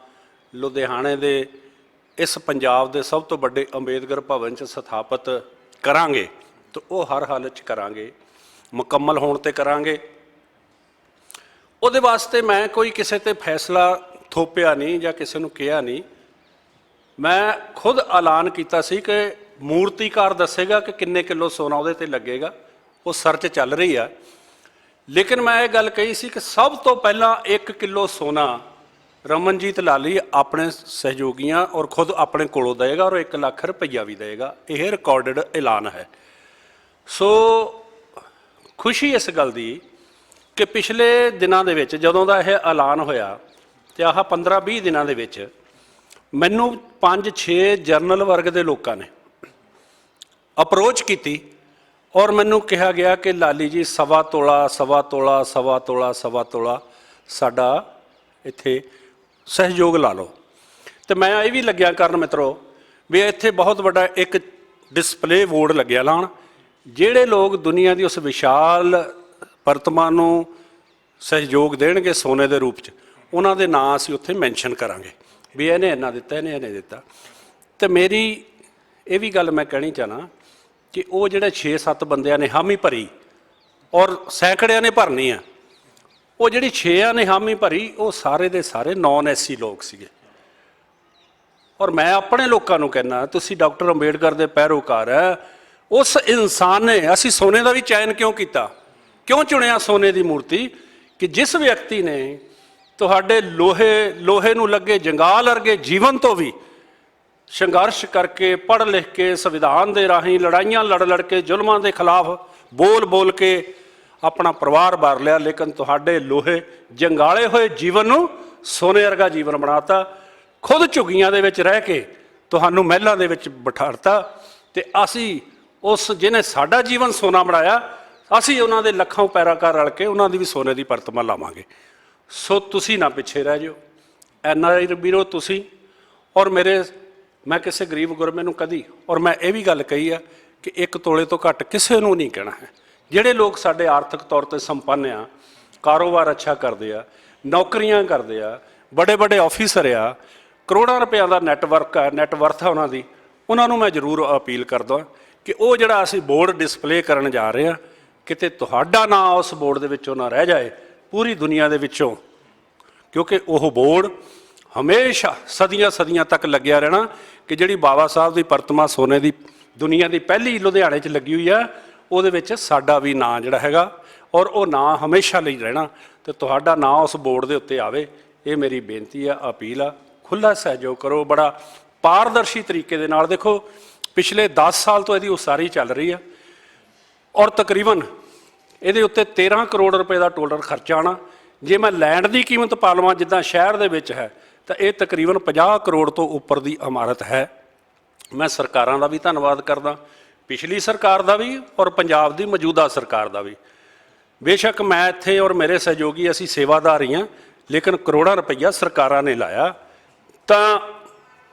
ਲੁਧਿਆਣੇ ਦੇ ਇਸ ਪੰਜਾਬ ਦੇ ਸਭ ਤੋਂ ਵੱਡੇ ਅੰਬੇਦਕਰ ਭਵਨ 'ਚ ਸਥਾਪਿਤ ਕਰਾਂਗੇ, ਤਾਂ ਉਹ ਹਰ ਹਾਲਤ 'ਚ ਕਰਾਂਗੇ, ਮੁਕੰਮਲ ਹੋਣ 'ਤੇ ਕਰਾਂਗੇ। ਉਹਦੇ ਵਾਸਤੇ ਮੈਂ ਕੋਈ ਕਿਸੇ 'ਤੇ ਫੈਸਲਾ ਥੋਪਿਆ ਨਹੀਂ ਜਾਂ ਕਿਸੇ ਨੂੰ ਕਿਹਾ ਨਹੀਂ, ਮੈਂ ਖੁਦ ਐਲਾਨ ਕੀਤਾ ਸੀ ਕਿ ਮੂਰਤੀਕਾਰ ਦੱਸੇਗਾ ਕਿ ਕਿੰਨੇ ਕਿਲੋ ਸੋਨਾ ਉਹਦੇ 'ਤੇ ਲੱਗੇਗਾ, ਉਹ ਸਰਚ ਚੱਲ ਰਹੀ ਆ। ਲੇਕਿਨ ਮੈਂ ਇਹ ਗੱਲ ਕਹੀ ਸੀ ਕਿ ਸਭ ਤੋਂ ਪਹਿਲਾਂ 1 ਕਿਲੋ ਸੋਨਾ ਰਮਨਜੀਤ ਲਾਲੀ ਆਪਣੇ ਸਹਿਯੋਗੀਆਂ ਔਰ ਖੁਦ ਆਪਣੇ ਕੋਲੋਂ ਦੇਗਾ, ਔਰ 1 ਲੱਖ ਰੁਪਈਆ ਵੀ ਦੇਗਾ। ਇਹ ਰਿਕਾਰਡਡ ਐਲਾਨ ਹੈ। ਸੋ ਖੁਸ਼ੀ ਇਸ ਗੱਲ ਦੀ ਕਿ ਪਿਛਲੇ ਦਿਨਾਂ ਦੇ ਵਿੱਚ ਜਦੋਂ ਦਾ ਇਹ ਐਲਾਨ ਹੋਇਆ, ਤੇ ਆਹ 15-20 ਦਿਨਾਂ ਦੇ ਵਿੱਚ ਮੈਨੂੰ 5-6 ਜਰਨਲ ਵਰਗ ਦੇ ਲੋਕਾਂ ਨੇ ਅਪਰੋਚ ਕੀਤੀ, ਔਰ ਮੈਨੂੰ ਕਿਹਾ ਗਿਆ ਕਿ ਲਾਲੀ ਜੀ 1.25 ਤੋਲਾ 1.25 ਤੋਲਾ 1.25 ਤੋਲਾ 1.25 ਤੋਲਾ ਸਾਡਾ ਇੱਥੇ ਸਹਿਯੋਗ ਲਾ ਲਓ। ਤੇ ਮੈਂ ਇਹ ਵੀ ਲੱਗਿਆ ਕਰਨ ਮਿੱਤਰੋ ਵੀ ਇੱਥੇ ਬਹੁਤ ਵੱਡਾ ਇੱਕ ਡਿਸਪਲੇ ਬੋਰਡ ਲੱਗਿਆ ਲਾਉਣ, ਜਿਹੜੇ ਲੋਕ ਦੁਨੀਆ ਦੀ ਉਸ ਵਿਸ਼ਾਲ ਪ੍ਰਤਿਮਾ ਨੂੰ ਸਹਿਯੋਗ ਦੇਣਗੇ ਸੋਨੇ ਦੇ ਰੂਪ 'ਚ, ਉਹਨਾਂ ਦੇ ਨਾਂ ਅਸੀਂ ਉੱਥੇ ਮੈਂਸ਼ਨ ਕਰਾਂਗੇ ਵੀ ਇਹਨੇ ਇੰਨਾ ਦਿੱਤਾ, ਇਹਨੇ ਇੰਨੇ ਦਿੱਤਾ। ਤੇ ਮੇਰੀ ਇਹ ਵੀ ਗੱਲ ਮੈਂ ਕਹਿਣੀ ਚਾਹਨਾ ਕਿ ਉਹ ਜਿਹੜੇ 6-7 ਬੰਦਿਆਂ ਨੇ ਹਾਮੀ ਭਰੀ, ਔਰ ਸੈਂਕੜਿਆਂ ਨੇ ਭਰਨੀ ਆ, ਉਹ ਜਿਹੜੀ 6 ਨੇ ਹਾਮੀ ਭਰੀ, ਉਹ ਸਾਰੇ ਦੇ ਸਾਰੇ ਨੌਨ ਐਸੀ ਲੋਕ ਸੀਗੇ। ਔਰ ਮੈਂ ਆਪਣੇ ਲੋਕਾਂ ਨੂੰ ਕਹਿੰਦਾ, ਤੁਸੀਂ ਡਾਕਟਰ ਅੰਬੇਡਕਰ ਦੇ ਪੈਰੋਕਾਰ ਹੈ, ਉਸ ਇਨਸਾਨ ਨੇ, ਅਸੀਂ ਸੋਨੇ ਦਾ ਵੀ ਚयन ਕਿਉਂ ਕੀਤਾ, ਕਿਉਂ ਚੁਣਿਆ ਸੋਨੇ ਦੀ ਮੂਰਤੀ, ਕਿ ਜਿਸ ਵਿਅਕਤੀ ਨੇ ਤੁਹਾਡੇ ਲੋਹੇ ਨੂੰ ਲੱਗੇ ਜੰਗਾਲ ਵਰਗੇ ਜੀਵਨ ਤੋਂ ਵੀ ਸੰਘਰਸ਼ ਕਰਕੇ, ਪੜ੍ਹ ਲਿਖ ਕੇ, ਸੰਵਿਧਾਨ ਦੇ ਰਾਹੀਂ ਲੜਾਈਆਂ ਲੜ ਕੇ, ਜ਼ੁਲਮਾਂ ਦੇ ਖਿਲਾਫ ਬੋਲ ਕੇ ਆਪਣਾ ਪਰਿਵਾਰ ਵਾਰ ਲਿਆ, ਲੇਕਿਨ ਤੁਹਾਡੇ ਲੋਹੇ ਜੰਗਾਲੇ ਹੋਏ ਜੀਵਨ ਨੂੰ ਸੋਨੇ ਵਰਗਾ ਜੀਵਨ ਬਣਾਤਾ। ਖੁਦ ਝੁੱਗੀਆਂ ਦੇ ਵਿੱਚ ਰਹਿ ਕੇ ਤੁਹਾਨੂੰ ਮਹਿਲਾਂ ਦੇ ਵਿੱਚ ਬਿਠਾਤਾ, ਤੇ ਅਸੀਂ ਉਸ ਜਿਹਨੇ ਸਾਡਾ ਜੀਵਨ ਸੋਨਾ ਬਣਾਇਆ, ਅਸੀਂ ਉਹਨਾਂ ਦੇ ਲੱਖਾਂ ਪੈਰਾਕਾਰ ਰਲ ਕੇ ਉਹਨਾਂ ਦੀ ਵੀ ਸੋਨੇ ਦੀ ਪ੍ਰਤਿਮਾ ਲਾਵਾਂਗੇ। ਸੋ ਤੁਸੀਂ ਨਾ ਪਿੱਛੇ ਰਹਿ ਜਾਓ, NRI ਵੀਰੋ ਤੁਸੀਂ ਔਰ ਮੈਂ ਕਿਸੇ ਗਰੀਬ ਗੁਰਮੇ ਨੂੰ ਕਦੀ, ਔਰ ਮੈਂ ਇਹ ਵੀ ਗੱਲ ਕਹੀ ਆ ਕਿ 1 ਤੋਲੇ ਤੋਂ ਘੱਟ ਕਿਸੇ ਨੂੰ ਨਹੀਂ ਕਹਿਣਾ ਹੈ। ਜਿਹੜੇ ਲੋਕ ਸਾਡੇ ਆਰਥਿਕ ਤੌਰ ਤੇ ਸੰਪੰਨ ਆ, ਕਾਰੋਬਾਰ ਅੱਛਾ ਕਰਦੇ ਆ, ਨੌਕਰੀਆਂ ਕਰਦੇ ਆ, ਬੜੇ ਬੜੇ ਆਫੀਸਰ ਆ, ਕਰੋੜਾਂ ਰੁਪਇਆਂ ਦਾ ਨੈਟਵਰਕ ਆ, ਨੈਟਵਰਥ ਆ ਉਹਨਾਂ ਨੂੰ ਮੈਂ ਜ਼ਰੂਰ ਅਪੀਲ ਕਰਦਾ ਕਿ ਉਹ ਜਿਹੜਾ ਅਸੀਂ ਬੋਰਡ ਡਿਸਪਲੇ ਕਰਨ ਜਾ ਰਹੇ ਹਾਂ, ਕਿਤੇ ਤੁਹਾਡਾ ਨਾਂ ਉਸ ਬੋਰਡ ਦੇ ਵਿੱਚੋਂ ਨਾ ਰਹਿ ਜਾਏ ਪੂਰੀ ਦੁਨੀਆ ਦੇ ਵਿੱਚੋਂ, ਕਿਉਂਕਿ ਉਹ ਬੋਰਡ ਹਮੇਸ਼ਾ ਸਦੀਆਂ ਸਦੀਆਂ ਤੱਕ ਲੱਗਿਆ ਰਹਿਣਾ ਕਿ ਜਿਹੜੀ ਬਾਬਾ ਸਾਹਿਬ ਦੀ ਪ੍ਰਤਿਮਾ ਸੋਨੇ ਦੀ ਦੁਨੀਆ ਦੀ ਪਹਿਲੀ ਲੁਧਿਆਣੇ 'ਚ ਲੱਗੀ ਹੋਈ ਆ, ਉਹਦੇ ਵਿੱਚ ਸਾਡਾ ਵੀ ਨਾਂ ਜਿਹੜਾ ਹੈਗਾ, ਔਰ ਉਹ ਨਾਂ ਹਮੇਸ਼ਾ ਲਈ ਰਹਿਣਾ, ਤੇ ਤੁਹਾਡਾ ਨਾਂ ਉਸ ਬੋਰਡ ਦੇ ਉੱਤੇ ਆਵੇ। ਇਹ ਮੇਰੀ ਬੇਨਤੀ ਆ, ਅਪੀਲ ਆ। ਖੁੱਲ੍ਹਾ ਸਹਿਯੋਗ ਕਰੋ, ਬੜਾ ਪਾਰਦਰਸ਼ੀ ਤਰੀਕੇ ਦੇ ਨਾਲ। ਦੇਖੋ ਪਿਛਲੇ 10 ਸਾਲ ਤੋਂ ਇਹਦੀ ਉਸਾਰੀ ਚੱਲ ਰਹੀ ਆ, ਔਰ ਤਕਰੀਬਨ ਇਹਦੇ ਉੱਤੇ 13 ਕਰੋੜ ਰੁਪਏ ਦਾ ਟੋਟਲ ਖਰਚਾ ਆਉਣਾ। ਜੇ ਮੈਂ ਲੈਂਡ ਦੀ ਕੀਮਤ ਪਾ ਲਵਾਂ ਜਿੱਦਾਂ ਸ਼ਹਿਰ ਦੇ ਵਿੱਚ ਹੈ, ਤਾਂ ਇਹ ਤਕਰੀਬਨ 50 ਕਰੋੜ ਤੋਂ ਉੱਪਰ ਦੀ ਇਮਾਰਤ ਹੈ। ਮੈਂ ਸਰਕਾਰਾਂ ਦਾ ਵੀ ਧੰਨਵਾਦ ਕਰਦਾ, ਪਿਛਲੀ ਸਰਕਾਰ ਦਾ ਵੀ ਔਰ ਪੰਜਾਬ ਦੀ ਮੌਜੂਦਾ ਸਰਕਾਰ ਦਾ ਵੀ। ਬੇਸ਼ੱਕ ਮੈਂ ਇੱਥੇ ਔਰ ਮੇਰੇ ਸਹਿਯੋਗੀ ਅਸੀਂ ਸੇਵਾਦਾਰ ਹੀ ਹਾਂ, ਲੇਕਿਨ ਕਰੋੜਾਂ ਰੁਪਈਆ ਸਰਕਾਰਾਂ ਨੇ ਲਾਇਆ। ਤਾਂ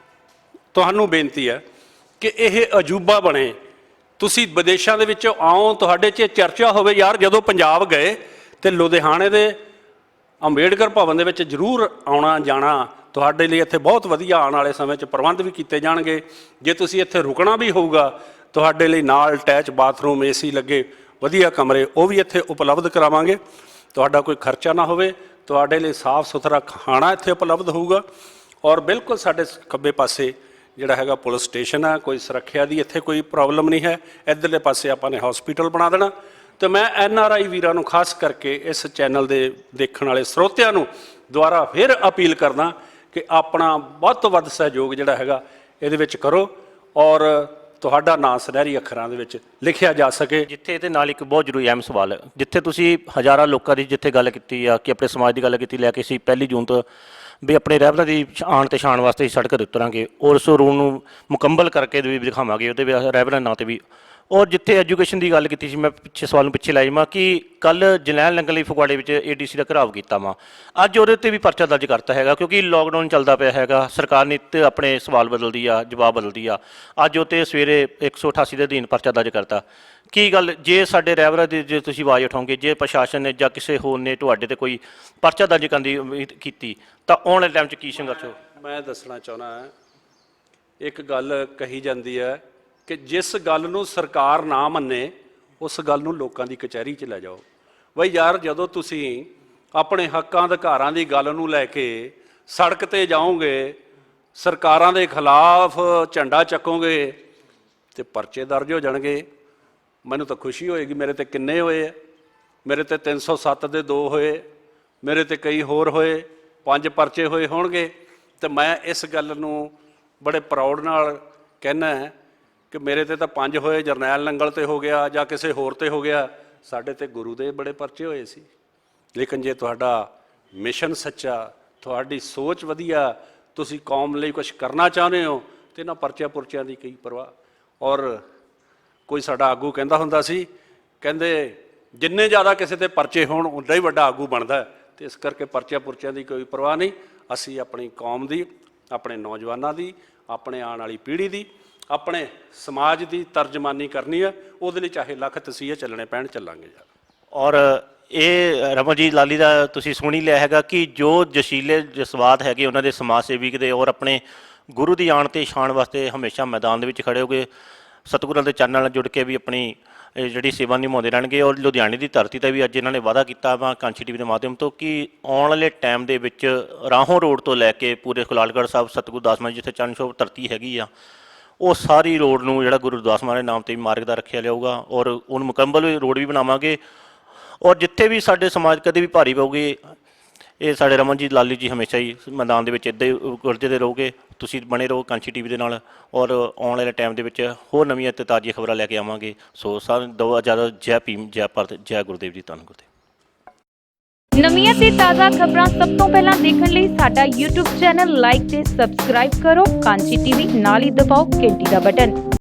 ਤੁਹਾਨੂੰ ਬੇਨਤੀ ਹੈ ਕਿ ਇਹ ਅਜੂਬਾ ਬਣੇ। ਤੁਸੀਂ ਵਿਦੇਸ਼ਾਂ ਦੇ ਵਿੱਚੋਂ ਆਓ, ਤੁਹਾਡੇ 'ਚ ਚਰਚਾ ਹੋਵੇ, ਯਾਰ ਜਦੋਂ ਪੰਜਾਬ ਗਏ ਤੇ ਲੁਧਿਆਣੇ ਦੇ ਅੰਬੇਡਕਰ ਭਵਨ ਦੇ ਵਿੱਚ ਜ਼ਰੂਰ ਆਉਣਾ ਜਾਣਾ। ਤੁਹਾਡੇ ਲਈ ਇੱਥੇ ਬਹੁਤ ਵਧੀਆ ਆਉਣ ਵਾਲੇ ਸਮੇਂ 'ਚ ਪ੍ਰਬੰਧ ਵੀ ਕੀਤੇ ਜਾਣਗੇ। ਜੇ ਤੁਸੀਂ ਇੱਥੇ ਰੁਕਣਾ ਵੀ ਹੋਊਗਾ, ਤੁਹਾਡੇ ਲਈ ਨਾਲ ਅਟੈਚ ਬਾਥਰੂਮ, AC ਲੱਗੇ ਵਧੀਆ ਕਮਰੇ, ਉਹ ਵੀ ਇੱਥੇ ਉਪਲਬਧ ਕਰਾਵਾਂਗੇ। ਤੁਹਾਡਾ ਕੋਈ ਖਰਚਾ ਨਾ ਹੋਵੇ, ਤੁਹਾਡੇ ਲਈ ਸਾਫ਼ ਸੁਥਰਾ ਖਾਣਾ ਇੱਥੇ ਉਪਲਬਧ ਹੋਊਗਾ। ਔਰ ਬਿਲਕੁਲ ਸਾਡੇ ਖੱਬੇ ਪਾਸੇ ਜਿਹੜਾ ਹੈਗਾ ਪੁਲਿਸ ਸਟੇਸ਼ਨ ਹੈ, ਕੋਈ ਸੁਰੱਖਿਆ ਦੀ ਇੱਥੇ ਕੋਈ ਪ੍ਰੋਬਲਮ ਨਹੀਂ ਹੈ। ਇੱਧਰਲੇ ਪਾਸੇ ਆਪਾਂ ਨੇ ਹਸਪੀਟਲ ਬਣਾ ਦੇਣਾ। ਤੇ ਮੈਂ NRI ਵੀਰਾਂ ਨੂੰ ਖਾਸ ਕਰਕੇ ਇਸ ਚੈਨਲ ਦੇ ਦੇਖਣ ਵਾਲੇ ਸਰੋਤਿਆਂ ਨੂੰ ਦੁਬਾਰਾ ਫਿਰ ਅਪੀਲ ਕਰਦਾ ਕਿ ਆਪਣਾ ਵੱਧ ਤੋਂ ਵੱਧ ਸਹਿਯੋਗ ਜਿਹੜਾ ਹੈਗਾ ਇਹਦੇ ਵਿੱਚ ਕਰੋ, ਔਰ ਤੁਹਾਡਾ ਨਾਂ ਸੁਨਹਿਰੀ ਅੱਖਰਾਂ ਦੇ ਵਿੱਚ ਲਿਖਿਆ ਜਾ ਸਕੇ। ਜਿੱਥੇ ਇਹਦੇ ਨਾਲ ਇੱਕ ਬਹੁਤ ਜ਼ਰੂਰੀ ਅਹਿਮ ਸਵਾਲ ਹੈ, ਜਿੱਥੇ ਤੁਸੀਂ ਹਜ਼ਾਰਾਂ ਲੋਕਾਂ ਦੀ ਜਿੱਥੇ ਗੱਲ ਕੀਤੀ ਆ ਕਿ ਆਪਣੇ ਸਮਾਜ ਦੀ ਗੱਲ ਕੀਤੀ, ਲੈ ਕੇ ਅਸੀਂ 1 ਜੂਨ ਤੋਂ ਵੀ ਆਪਣੇ ਰਹਿਬਰਾਂ ਦੀ ਆਣ ਤੇ ਸ਼ਾਨ ਵਾਸਤੇ ਅਸੀਂ ਸੜਕ 'ਤੇ ਉਤਰਾਂਗੇ, ਔਰ ਉਸ ਰੂਲ ਨੂੰ ਮੁਕੰਮਲ ਕਰਕੇ ਵੀ ਦਿਖਾਵਾਂਗੇ, ਉਹਦੇ ਵੀ ਰਹਿਬਰਾਂ ਨਾਂ 'ਤੇ ਵੀ। ਔਰ ਜਿੱਥੇ ਐਜੂਕੇਸ਼ਨ ਦੀ ਗੱਲ ਕੀਤੀ ਸੀ, ਮੈਂ ਪਿੱਛੇ ਸਵਾਲ ਨੂੰ ਪਿੱਛੇ ਲੈ ਜਾਵਾਂ ਕਿ ਕੱਲ੍ਹ ਜਰਨੈਲ ਨੰਗਲ ਲਈ ਫਗਵਾੜੇ ਵਿੱਚ ADC ਦਾ ਘਿਰਾਵ ਕੀਤਾ ਵਾ, ਅੱਜ ਉਹਦੇ 'ਤੇ ਵੀ ਪਰਚਾ ਦਰਜ ਕਰਤਾ ਹੈਗਾ, ਕਿਉਂਕਿ ਲੋਕਡਾਊਨ ਚੱਲਦਾ ਪਿਆ ਹੈਗਾ। ਸਰਕਾਰ ਨਿੱਤ ਆਪਣੇ ਸਵਾਲ ਬਦਲਦੀ ਆ, ਜਵਾਬ ਬਦਲਦੀ ਆ। ਅੱਜ ਉਹ 'ਤੇ ਸਵੇਰੇ 188 ਦੇ ਅਧੀਨ ਪਰਚਾ ਦਰਜ ਕਰਤਾ। ਕੀ ਗੱਲ, ਜੇ ਸਾਡੇ ਰਹਿਬਰਾਂ ਦੀ ਜੇ ਤੁਸੀਂ ਆਵਾਜ਼ ਉਠਾਓਗੇ, ਜੇ ਪ੍ਰਸ਼ਾਸਨ ਨੇ ਜਾਂ ਕਿਸੇ ਹੋਰ ਨੇ ਤੁਹਾਡੇ 'ਤੇ ਕੋਈ ਪਰਚਾ ਦਰਜ ਕਰਨ ਦੀ ਉਮੀਦ ਕੀਤੀ, ਤਾਂ ਆਉਣ ਵਾਲੇ ਟਾਈਮ 'ਚ ਕੀ ਸੰਘਰਸ਼ ਹੋ? ਮੈਂ ਦੱਸਣਾ ਚਾਹੁੰਦਾ, ਇੱਕ ਗੱਲ ਕਹੀ ਜਾਂਦੀ ਹੈ ਕਿ ਜਿਸ ਗੱਲ ਨੂੰ ਸਰਕਾਰ ਨਾ ਮੰਨੇ ਉਸ ਗੱਲ ਨੂੰ ਲੋਕਾਂ ਦੀ ਕਚਹਿਰੀ 'ਚ ਲੈ ਜਾਓ। ਬਈ ਯਾਰ, ਜਦੋਂ ਤੁਸੀਂ ਆਪਣੇ ਹੱਕਾਂ ਅਧਿਕਾਰਾਂ ਦੀ ਗੱਲ ਨੂੰ ਲੈ ਕੇ ਸੜਕ 'ਤੇ ਜਾਓਗੇ, ਸਰਕਾਰਾਂ ਦੇ ਖਿਲਾਫ ਝੰਡਾ ਚੱਕੋਗੇ, ਤੇ ਪਰਚੇ ਦਰਜ ਹੋ ਜਾਣਗੇ। ਮੈਨੂੰ ਤਾਂ ਖੁਸ਼ੀ ਹੋਏਗੀ। ਮੇਰੇ 'ਤੇ ਕਿੰਨੇ ਹੋਏ ਆ? ਮੇਰੇ 'ਤੇ 307 ਦੇ 2 ਹੋਏ, ਮੇਰੇ 'ਤੇ ਕਈ ਹੋਰ ਹੋਏ, 5 ਪਰਚੇ ਹੋਏ ਹੋਣਗੇ। ਤੇ ਮੈਂ ਇਸ ਗੱਲ ਨੂੰ ਬੜੇ ਪ੍ਰਾਊਡ ਨਾਲ ਕਹਿਣਾ ਕਿ ਮੇਰੇ 'ਤੇ ਤਾਂ 5 ਹੋਏ, ਜਰਨੈਲ ਨੰਗਲ 'ਤੇ ਹੋ ਗਿਆ ਜਾਂ ਕਿਸੇ ਹੋਰ 'ਤੇ ਹੋ ਗਿਆ। ਸਾਡੇ 'ਤੇ ਗੁਰੂ ਦੇ ਬੜੇ ਪਰਚੇ ਹੋਏ ਸੀ। ਲੇਕਿਨ ਜੇ ਤੁਹਾਡਾ ਮਿਸ਼ਨ ਸੱਚਾ, ਤੁਹਾਡੀ ਸੋਚ ਵਧੀਆ, ਤੁਸੀਂ ਕੌਮ ਲਈ ਕੁਝ ਕਰਨਾ ਚਾਹੁੰਦੇ ਹੋ, ਤੇ ਇਹਨਾਂ ਪਰਚਿਆਂ ਦੀ ਕੀ ਪਰਵਾਹ। ਔਰ ਕੋਈ ਸਾਡਾ ਆਗੂ ਕਹਿੰਦਾ ਹੁੰਦਾ ਸੀ, ਕਹਿੰਦੇ ਜਿੰਨੇ ਜ਼ਿਆਦਾ ਕਿਸੇ 'ਤੇ ਪਰਚੇ ਹੋਣ ਉਨਾ ਹੀ ਵੱਡਾ ਆਗੂ ਬਣਦਾ। ਤੇ ਇਸ ਕਰਕੇ ਪਰਚਿਆਂ ਦੀ ਕੋਈ ਪਰਵਾਹ ਨਹੀਂ। ਅਸੀਂ ਆਪਣੀ ਕੌਮ ਦੀ, ਆਪਣੇ ਨੌਜਵਾਨਾਂ ਦੀ, ਆਪਣੇ ਆਉਣ ਵਾਲੀ ਪੀੜ੍ਹੀ ਦੀ, ਆਪਣੇ ਸਮਾਜ ਦੀ ਤਰਜਮਾਨੀ ਕਰਨੀ ਆ। ਉਹਦੇ ਲਈ ਚਾਹੇ ਲੱਖ ਤਸੀਹੇ ਚੱਲਣੇ ਪੈਣ, ਚੱਲਾਂਗੇ ਯਾਰ। ਔਰ ਇਹ ਰਮਨਜੀਤ ਲਾਲੀ ਦਾ ਤੁਸੀਂ ਸੁਣ ਹੀ ਲਿਆ ਹੈਗਾ ਕਿ ਜੋ ਜਸ਼ੀਲੇ ਜਜ਼ਬਾਤ ਹੈਗੇ ਉਹਨਾਂ ਦੇ ਸਮਾਜ ਸੇਵਕ ਦੇ, ਔਰ ਆਪਣੇ ਗੁਰੂ ਦੀ ਆਣ ਤੇ ਸ਼ਾਨ ਵਾਸਤੇ ਹਮੇਸ਼ਾ ਮੈਦਾਨ ਦੇ ਵਿੱਚ ਖੜੇ ਹੋ ਗਏ, ਸਤਿਗੁਰਾਂ ਦੇ ਚਰਨਾਂ ਨਾਲ ਜੁੜ ਕੇ ਵੀ ਆਪਣੀ ਜਿਹੜੀ ਸੇਵਾ ਨਿਭਾਉਂਦੇ ਰਹਿਣਗੇ। ਔਰ ਲੁਧਿਆਣੇ ਦੀ ਧਰਤੀ 'ਤੇ ਵੀ ਅੱਜ ਇਹਨਾਂ ਨੇ ਵਾਅਦਾ ਕੀਤਾ ਵਾ ਕਾਂਚੀ TV ਦੇ ਮਾਧਿਅਮ ਤੋਂ ਕਿ ਆਉਣ ਵਾਲੇ ਟਾਈਮ ਦੇ ਵਿੱਚ ਰਾਹੋਂ ਰੋਡ ਤੋਂ ਲੈ ਕੇ ਪੂਰੇ ਖੁਲਾਲਗੜ੍ਹ ਸਾਹਿਬ ਸਤਿਗੁਰੂ ਦਾਸ ਮਹਾਰਾਜ ਜਿੱਥੇ ਚਰਨ ਛੋਹ ਧਰਤੀ ਹੈਗੀ ਆ, ਉਹ ਸਾਰੀ ਰੋਡ ਨੂੰ ਜਿਹੜਾ ਗੁਰੂ ਦਾਸ ਮਹਾਰਾਜ ਦੇ ਨਾਮ 'ਤੇ ਵੀ ਮਾਰਗ ਦਾ ਰੱਖਿਆ ਜਾਊਗਾ, ਔਰ ਉਹਨੂੰ ਮੁਕੰਮਲ ਰੋਡ ਵੀ ਬਣਾਵਾਂਗੇ। ਔਰ ਜਿੱਥੇ ਵੀ ਸਾਡੇ ਸਮਾਜ ਕਦੇ ਵੀ ਭਾਰੀ ਪਊਗੀ, ਇਹ ਸਾਡੇ ਰਮਨਜੀਤ ਲਾਲੀ ਜੀ ਹਮੇਸ਼ਾ ਹੀ ਮੈਦਾਨ ਦੇ ਵਿੱਚ ਇੱਦਾਂ ਹੀ ਗੁਰਦੇ ਰਹੋਗੇ। ਤੁਸੀਂ ਬਣੇ ਰਹੋ ਕਾਂਚੀ ਟੀਵੀ ਦੇ ਨਾਲ, ਔਰ ਆਉਣ ਵਾਲੇ ਟਾਈਮ ਦੇ ਵਿੱਚ ਹੋਰ ਨਵੀਆਂ ਅਤੇ ਤਾਜ਼ੀਆਂ ਖਬਰਾਂ ਲੈ ਕੇ ਆਵਾਂਗੇ। ਸੋ ਸਾਰਿਆਂ ਦੋ ਜ਼ਿਆਦਾ ਜੈ ਭੀਮ, ਜੈ ਭਾਰਤ, ਜੈ ਗੁਰਦੇਵ ਜੀ। ਧੰਨ ਗੁਰਦੇਵ। ਨਵੀਆਂ ਤੇ ਤਾਜ਼ਾ ਖਬਰਾਂ ਸਭ ਤੋਂ ਪਹਿਲਾਂ ਦੇਖਣ ਲਈ ਸਾਡਾ YouTube ਚੈਨਲ ਲਾਈਕ ਤੇ ਸਬਸਕ੍ਰਾਈਬ ਕਰੋ। ਕਾਂਚੀ ਟੀਵੀ ਨਾਲ ਹੀ ਦਬਾਓ ਘੰਟੀ ਦਾ ਬਟਨ।